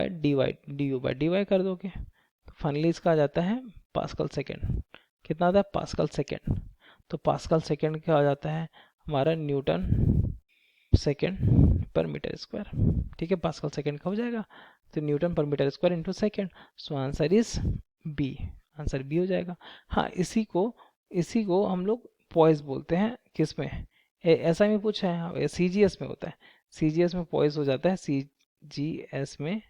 D U by D Y कर दोगे तो फाइनली इसका आ जाता है पास्कल सेकेंड। कितना आता है? Pascal second. तो पास्कल सेकेंड क्या हो जाता है हमारा? न्यूटन सेकेंड पर मीटर स्क्वायर। ठीक है, पास्कल सेकेंड का हो जाएगा, तो न्यूटन पर metre square into second. So answer is B, answer B हो जाएगा। हाँ, इसी को हम लोग पॉइस बोलते हैं, किस में? ऐसा में पूछा है, सीजीएस में होता है, सीजीएस में पॉइस हो जाता है, सीजीएस में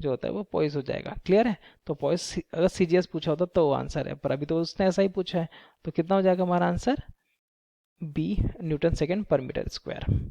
जो होता है वो पॉइस हो जाएगा। क्लियर है? तो पॉइस अगर सीजीएस पूछा होता तो वो आंसर है, पर अभी तो उसने ऐसा ही पूछा है, तो कितना हो जाएगा हमारा आंसर? बी, न्यूटन सेकेंड पर मीटर स्क्वायर।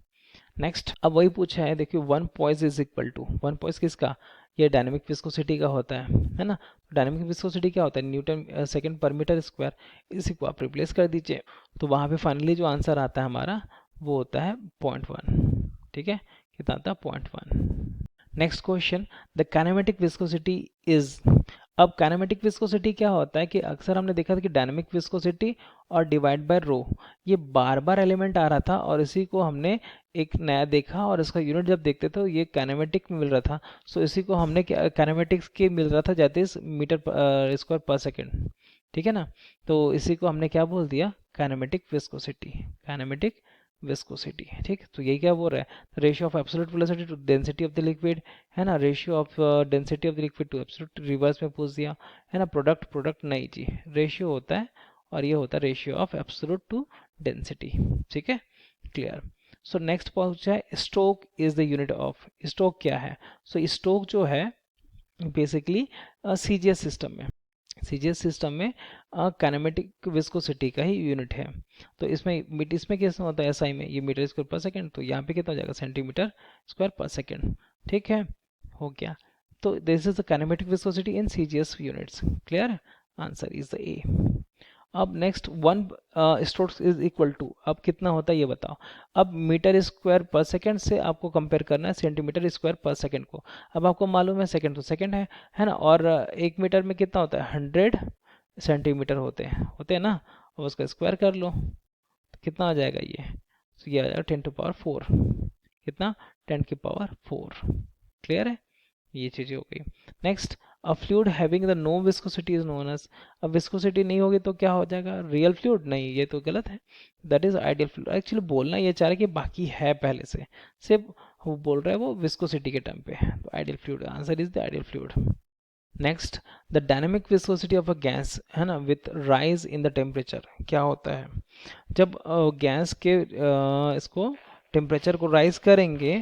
नेक्स्ट, अब वही पूछा है, देखिए one poise is equal to, one poise किसका? ये डायनेमिक विस्कोसिटी का होता है ना। डायनेमिक विस्कोसिटी क्या होता है? न्यूटन सेकेंड पर मीटर स्क्वायर। इसी को आप रिप्लेस कर दीजिए, तो वहाँ पे फाइनली जो आंसर आता है हमारा वो होता है 0.1। ठीक है, कितना आता है? 0.1। Next question, the kinematic viscosity is. अब काइनेमेटिक विस्कोसिटी क्या होता है कि अक्सर हमने देखा था कि डायनेमिक विस्कोसिटी और डिवाइड बाय रो, ये बार बार एलिमेंट आ रहा था, और इसी को हमने एक नया देखा, और इसका यूनिट जब देखते तो ये काइनेमेटिक में मिल रहा था। सो इसी को हमने काइनेमेटिक्स के मिल रहा था, दैट इज मीटर स्क्वायर पर सेकेंड। ठीक है ना, तो इसी को हमने क्या बोल दिया? Kinematic viscosity, kinematic viscosity. ठीक, तो यही क्या बोल रहा है? Ratio of absolute velocity to density of the liquid, है ना, ratio of density of the liquid to absolute, reverse में पूछ दिया, है ना। प्रोडक्ट नहीं जी, रेशियो होता है, और ये होता है ratio of absolute to density. ठीक है, क्लियर। सो नेक्स्ट पूछा है, stoke is the unit of. Stoke क्या है? सो स्टोक जो है बेसिकली सीजीएस सिस्टम में, सीजीएस सिस्टम में काइनेमेटिक विस्कोसिटी का ही यूनिट है। तो इसमें कैसे होता है? एसआई में ये मीटर स्क्वायर पर सेकंड, तो यहाँ पे कितना हो जाएगा? Centimetre square per second. ठीक है, हो गया। तो this is the kinematic viscosity in CGS units. Clear, answer is the A. अब next, one stokes is equal to, अब कितना होता है ये बताओ। अब मीटर स्क्वायर पर सेकंड से आपको कंपेयर करना है सेंटीमीटर स्क्वायर पर सेकंड को। अब आपको मालूम है सेकंड तो सेकंड है ना, और एक मीटर में कितना होता है? 100 सेंटीमीटर होते हैं ना, और उसका स्क्वायर कर लो तो कितना आ जाएगा ये? तो ये आ जाएगा 10⁴ कितना? 10⁴। क्लियर है, ये चीज़ें हो गई। Next, a fluid having the no viscosity is known as. अब विस्कोसिटी नहीं होगी तो क्या हो जाएगा? Real fluid? नहीं, ये तो गलत है, that is ideal fluid. Actually बोलना ये चाह रहा है कि बाकी है पहले से, सिर्फ वो बोल रहा है वो विस्कोसिटी के टाइम पे, तो ideal fluid, answer is the ideal fluid. Next, the dynamic viscosity of a gas, है ना, with rise in the temperature, क्या होता है? जब गैस के इसको टेम्परेचर को राइज करेंगे,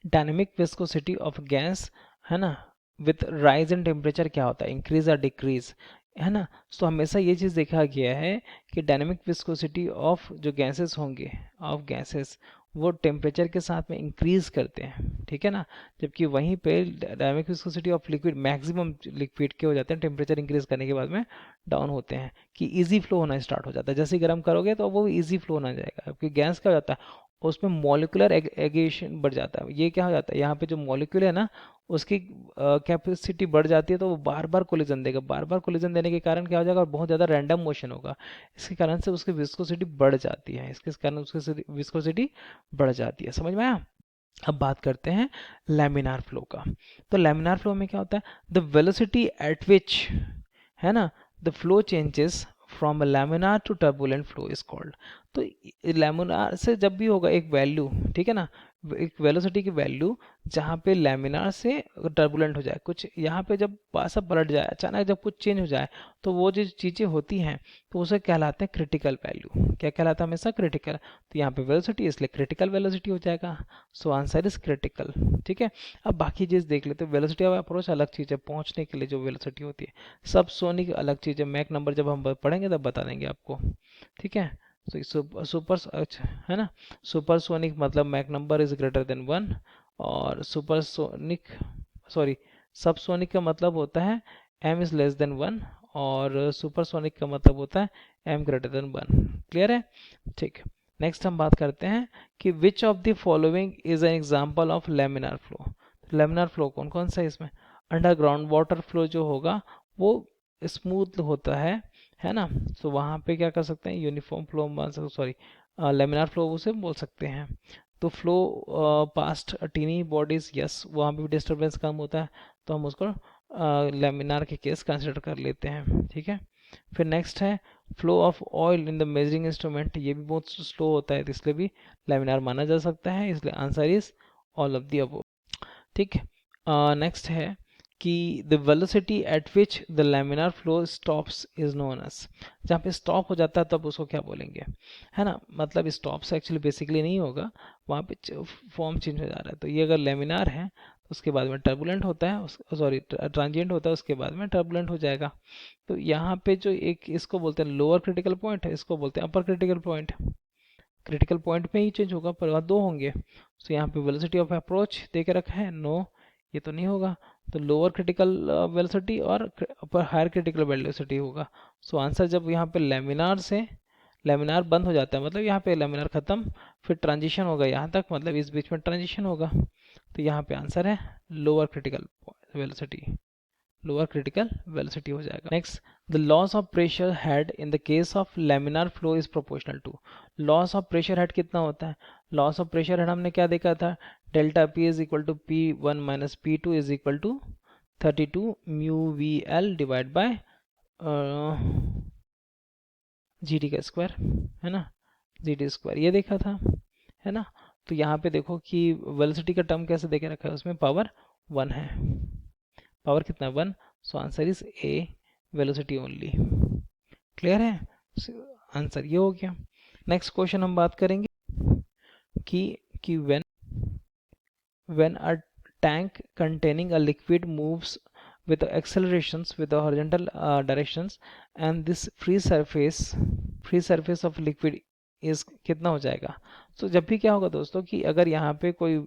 डायनेमिक विस्कोसिटी ऑफ गैस, है ना, विथ राइज इन टेम्परेचर क्या होता है? इंक्रीज और डिक्रीज, है ना। तो हमेशा ये चीज़ देखा गया है कि डायनेमिक विस्कोसिटी ऑफ जो गैसेस होंगे, ऑफ गैसेस, वो टेम्परेचर के साथ में इंक्रीज करते हैं। ठीक है ना, जबकि वहीं पे dynamic viscosity of liquid, maximum liquid के हो जाते हैं टेम्परेचर इंक्रीज करने के बाद में डाउन होते हैं, कि इजी फ्लो होना स्टार्ट हो जाता है। जैसे गर्म करोगे तो वो इजी फ्लो होना जाएगा, क्योंकि गैस क्या हो जाता है, उसमें मॉलिकुलर एग्रेगेशन बढ़ जाता है। ये क्या हो जाता है, यहाँ पे जो मॉलिक्यूल है ना, उसकी कैपेसिटी बढ़ जाती है, तो वो बार बार कोलिजन देगा, बार बार कोलिजन देने के कारण क्या हो जाएगा? बहुत ज़्यादा रैंडम मोशन होगा, इसके कारण से उसकी विस्कोसिटी बढ़ जाती है, इसके कारण उसकी विस्कोसिटी बढ़ जाती है। समझ में आया? अब बात करते हैं लैमिनार फ्लो का। तो लैमिनार फ्लो में क्या होता है? द वेलोसिटी एट विच, है ना, the flow changes from laminar to turbulent flow is called. तो लैमिनार से जब भी होगा एक वैल्यू, ठीक है ना, एक वेलोसिटी की वैल्यू, जहाँ पे लैमिनार से टर्बुलेंट हो जाए, कुछ यहाँ पे जब पासा पलट जाए, अचानक जब कुछ चेंज हो जाए, तो वो जो चीज़ें होती हैं तो उसे कहलाते हैं क्रिटिकल वैल्यू। क्या कहलाता है? हमेशा क्रिटिकल। तो यहाँ पे वेलोसिटी, इसलिए क्रिटिकल वेलोसिटी हो जाएगा। सो आंसर इज क्रिटिकल। ठीक है, अब बाकी चीज़ देख लेते हैं। वेलोसिटी ऑफ अप्रोच अलग चीज़ है, पहुँचने के लिए जो वेलोसिटी होती है। सब सोनिक अलग चीज़ है, मैक नंबर जब हम पढ़ेंगे तब बता देंगे आपको। ठीक है, तो सुपर, अच्छा, है ना, सुपरसोनिक मतलब Mach number is greater then 1, और सुपरसोनिक, सॉरी, सबसोनिक का मतलब होता है m इज लेस देन 1, और सुपरसोनिक का मतलब होता है m ग्रेटर देन 1। क्लियर है? ठीक। नेक्स्ट हम बात करते हैं कि विच of the following is an example of laminar flow. Laminar flow कौन कौन सा है इसमें? अंडरग्राउंड वाटर फ्लो जो होगा वो स्मूथ होता है ना, तो वहाँ पे क्या कर सकते हैं, uniform flow, sorry laminar flow उसे बोल सकते हैं। तो flow past tiny bodies, yes वहाँ पे भी डिस्टर्बेंस कम होता है, तो हम उसको लेमिनार के केस कंसिडर कर लेते हैं, ठीक है। फिर नेक्स्ट है flow of oil in the measuring instrument, ये भी बहुत स्लो होता है, तो इसलिए भी लेमिनार माना जा सकता है, इसलिए answer is all of the above, ठीक। नेक्स्ट है कि the velocity at which the laminar flow stops is known as, जहाँ पे स्टॉप हो जाता है तब उसको क्या बोलेंगे, है ना, मतलब स्टॉप से एक्चुअली बेसिकली नहीं होगा, वहाँ पे फॉर्म चेंज हो जा रहा है। तो ये अगर लेमिनार है तो उसके बाद में टर्बुलेंट होता है, सॉरी ट्रांजिएंट होता है, उसके बाद में टर्बुलेंट हो जाएगा। तो यहाँ पे जो एक इसको बोलते हैं लोअर क्रिटिकल पॉइंट है, इसको बोलते हैं अपर क्रिटिकल पॉइंट। क्रिटिकल पॉइंट में ही चेंज होगा, पर वहाँ दो होंगे। तो यहाँ पे वेलोसिटी ऑफ अप्रोच दे के रखा है, नो ये तो नहीं होगा, तो लोअर क्रिटिकल वेलोसिटी और अपर हायर क्रिटिकल वेलोसिटी होगा। सो आंसर जब यहाँ पे लेमिनार से लेमिनार बंद हो जाता है, मतलब यहाँ पे लेमिनार खत्म, फिर ट्रांजिशन होगा यहाँ तक, मतलब इस बीच में ट्रांजिशन होगा, तो यहाँ पे आंसर है lower critical velocity, lower critical velocity हो जाएगा। Next, the loss of pressure head in the case of laminar flow is proportional to, loss of pressure head कितना होता है? लॉस ऑफ प्रेशर हेड हमने क्या देखा था, delta P is equal to P1 minus P2 is equal to 32 mu V L divide by G T का square, है ना, जी टी स्क्वायर ये देखा था, है ना। तो यहाँ पे देखो कि वेलोसिटी का टर्म कैसे देके रखा है, उसमें पावर 1 है, पावर कितना 1, सो answer is A velocity only, clear है, आंसर ये हो गया। नेक्स्ट क्वेश्चन हम बात करेंगे कि when a tank containing a liquid moves with the accelerations with the horizontal directions and this free surface of liquid is कितना हो जाएगा। तो जब भी क्या होगा दोस्तों कि अगर यहाँ पे कोई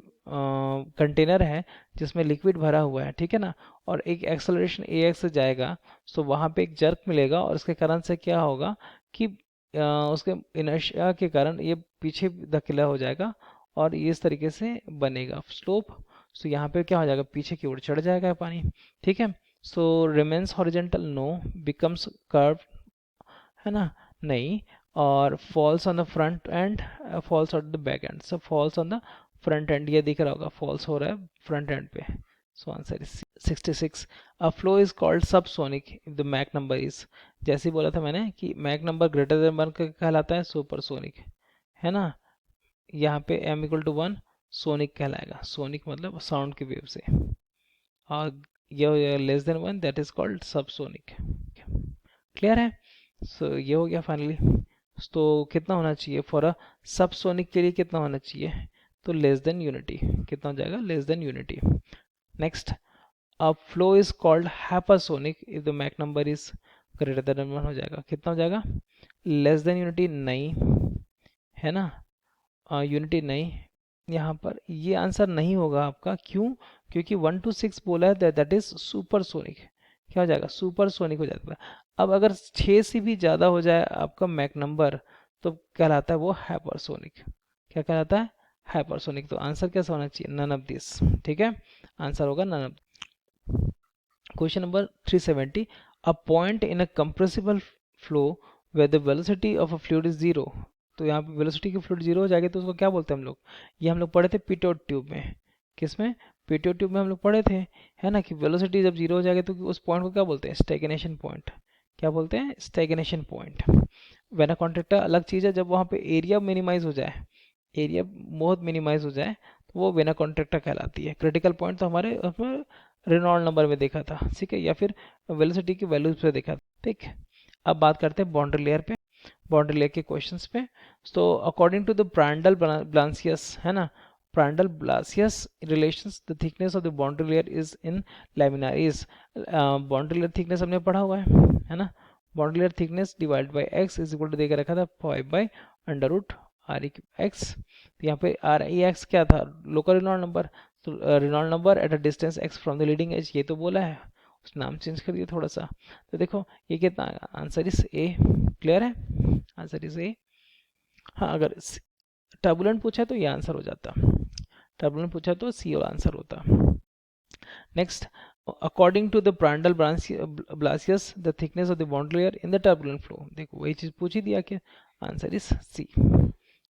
कंटेनर है जिसमें लिक्विड भरा हुआ है, ठीक है ना, और एक एक्सेलरेशन ax से जाएगा, तो वहाँ पे एक जर्क मिलेगा और इसके कारण से क्या होगा कि उसके इनर्शिया के कारण ये पीछे धकेला हो जाएगा और ये इस तरीके से बनेगा स्लोप। सो यहाँ पे क्या हो जाएगा, पीछे की ओर चढ़ जाएगा पानी, ठीक है। So remains horizontal, no, becomes curve, है ना, नहीं, और falls on the front end, falls on the back end, so falls on the front end, ये दिख रहा होगा फॉल्स हो रहा है फ्रंट एंड पे। सो answer is 66। A flow is called subsonic if the Mach number is, जैसे ही बोला था मैंने कि मैक नंबर ग्रेटर देन 1 कहलाता है सुपरसोनिक, है ना, यहाँ पे m इक्वल टू 1 सोनिक कहलाएगा, सोनिक मतलब साउंड की वेव से, और ये less than 1 that is called subsonic, clear है। सो ये हो गया फाइनली। तो कितना होना चाहिए फॉर अ सबसोनिक के लिए, कितना होना चाहिए, तो लेस देन यूनिटी, कितना हो जाएगा, less than unity. Next, a flow is called hypersonic if the Mach number is greater then 1 हो जाएगा, कितना हो जाएगा, लेस देन यूनिटी नहीं, है ना, यूनिटी नहीं, यहाँ पर ये आंसर नहीं होगा आपका, क्यों, क्योंकि 1 to 6 बोला है, दैट इज सुपरसोनिक, क्या हो जाएगा, सुपरसोनिक हो जाता है। अब अगर 6 से भी ज़्यादा हो जाए आपका मैक नंबर तो कहलाता है वो हाइपरसोनिक, क्या कहलाता है, हाइपरसोनिक। तो आंसर कैसा होना चाहिए, नन ऑफ दिस, ठीक है, आंसर होगा none of. Question number 370, a point in a compressible flow where the velocity of a fluid is zero, तो यहाँ पे वेलोसिटी की फ्लूइड जीरो हो जाएगी तो उसको क्या बोलते हैं हम लोग, ये हम लोग पढ़े थे पिटोट ट्यूब में, किसमें, पिटोट ट्यूब में हम लोग पढ़े थे, है ना, कि वेलोसिटी जब जीरो हो जाएगी तो उस पॉइंट को क्या बोलते हैं, स्टैग्नेशन पॉइंट, क्या बोलते हैं, स्टैग्नेशन पॉइंट। वेना कॉन्ट्रैक्टर अलग चीज़ है, जब वहाँ पे एरिया मिनिमाइज हो जाए, एरिया बहुत मिनिमाइज हो जाए तो वो वेना कॉन्ट्रैक्टर कहलाती है। क्रिटिकल पॉइंट तो हमारे उसमें रेनॉल्ड नंबर में देखा था, ठीक है, या फिर वेलोसिटी की वैल्यूज पे देखा था, ठीक। अब बात करते हैं बाउंड्री लेयर पे, बाउंड्री लेयर के क्वेश्चंस पे। तो according to the Prandtl Blasius, है ना, Prandtl Blasius relations the thickness of the boundary layer is in laminar is, boundary layer thickness हमने पढ़ा हुआ है ना, boundary layer thickness divide by X is equal to देकर रखा था 5 by under root R X. तो यहाँ पे आर ई एक्स क्या था, लोकल रेनॉल्ड नंबर, तो Reynold number at a distance X from the leading edge, ये तो बोला है, उस नाम चेंज कर दिया थोड़ा सा। तो देखो ये कितना आंसर इज ए, क्लियर है, आंसर इज ए। हाँ, अगर टर्बुलेंट पूछा है तो ये आंसर हो जाता, टर्बुलेंट पूछा तो सी और आंसर होता। Next, according to the Prandtl Blasius the thickness of the boundary layer in the turbulent flow, देखो वही चीज पूछी दिया कि आंसर इज सी।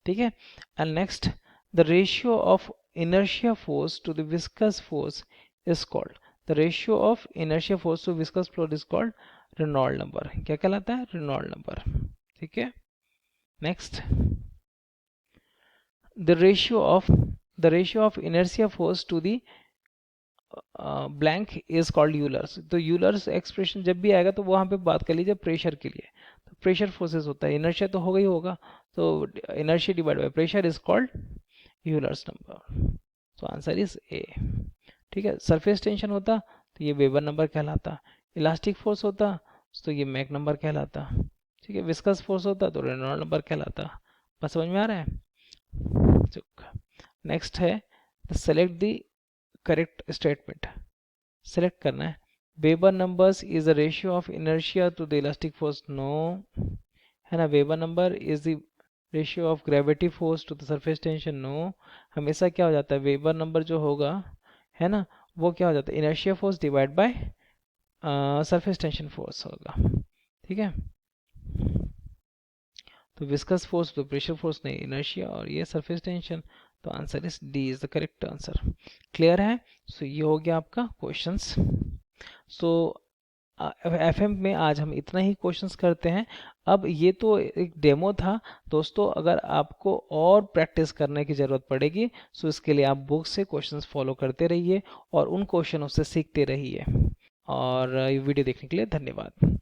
ठीक है, and next, the ratio of inertia force to the viscous force is called, the ratio of inertia force to viscous flow is called Reynold number, क्या कहलाता है, रेनॉल्ड नंबर। ठीक है, next, the ratio of inertia force to the blank is called Euler's, तो Euler's expression जब भी आएगा तो वहां पे बात कर लीजिए प्रेशर के लिए, तो प्रेशर फोर्सेस होता है, इनर्शिया तो होगा ही होगा, तो inertia divide by pressure is called Euler's number, तो आंसर इज ए। ठीक है, सरफेस टेंशन होता तो ये वेबर नंबर कहलाता, इलास्टिक फोर्स होता तो ये मैक नंबर कहलाता, ठीक है, विस्कस फोर्स होता तो रेनॉल्ड नंबर कहलाता। बस समझ में आ रहा है। नेक्स्ट है select the correct statement, select करना है। Weber numbers is the ratio of inertia to the elastic force, no, है ना। Weber number is the ratio of gravity force to the surface tension, no. हमेशा क्या हो जाता है, वेबर नंबर जो होगा, है ना, वो क्या हो जाता है, inertia force divide by surface tension force होगा। ठीक है, तो विस्कस फोर्स तो प्रेशर फोर्स नहीं, इनर्शिया, और ये सरफेस टेंशन, तो answer is D is the correct answer. Clear है। सो ये हो गया आपका क्वेश्चंस। सो एफएम में आज हम इतना ही क्वेश्चंस करते हैं। अब ये तो एक डेमो था दोस्तों, अगर आपको और प्रैक्टिस करने की ज़रूरत पड़ेगी सो इसके लिए आप बुक से क्वेश्चंस फॉलो करते रहिए और उन क्वेश्चनों से सीखते रहिए। और ये वीडियो देखने के लिए धन्यवाद।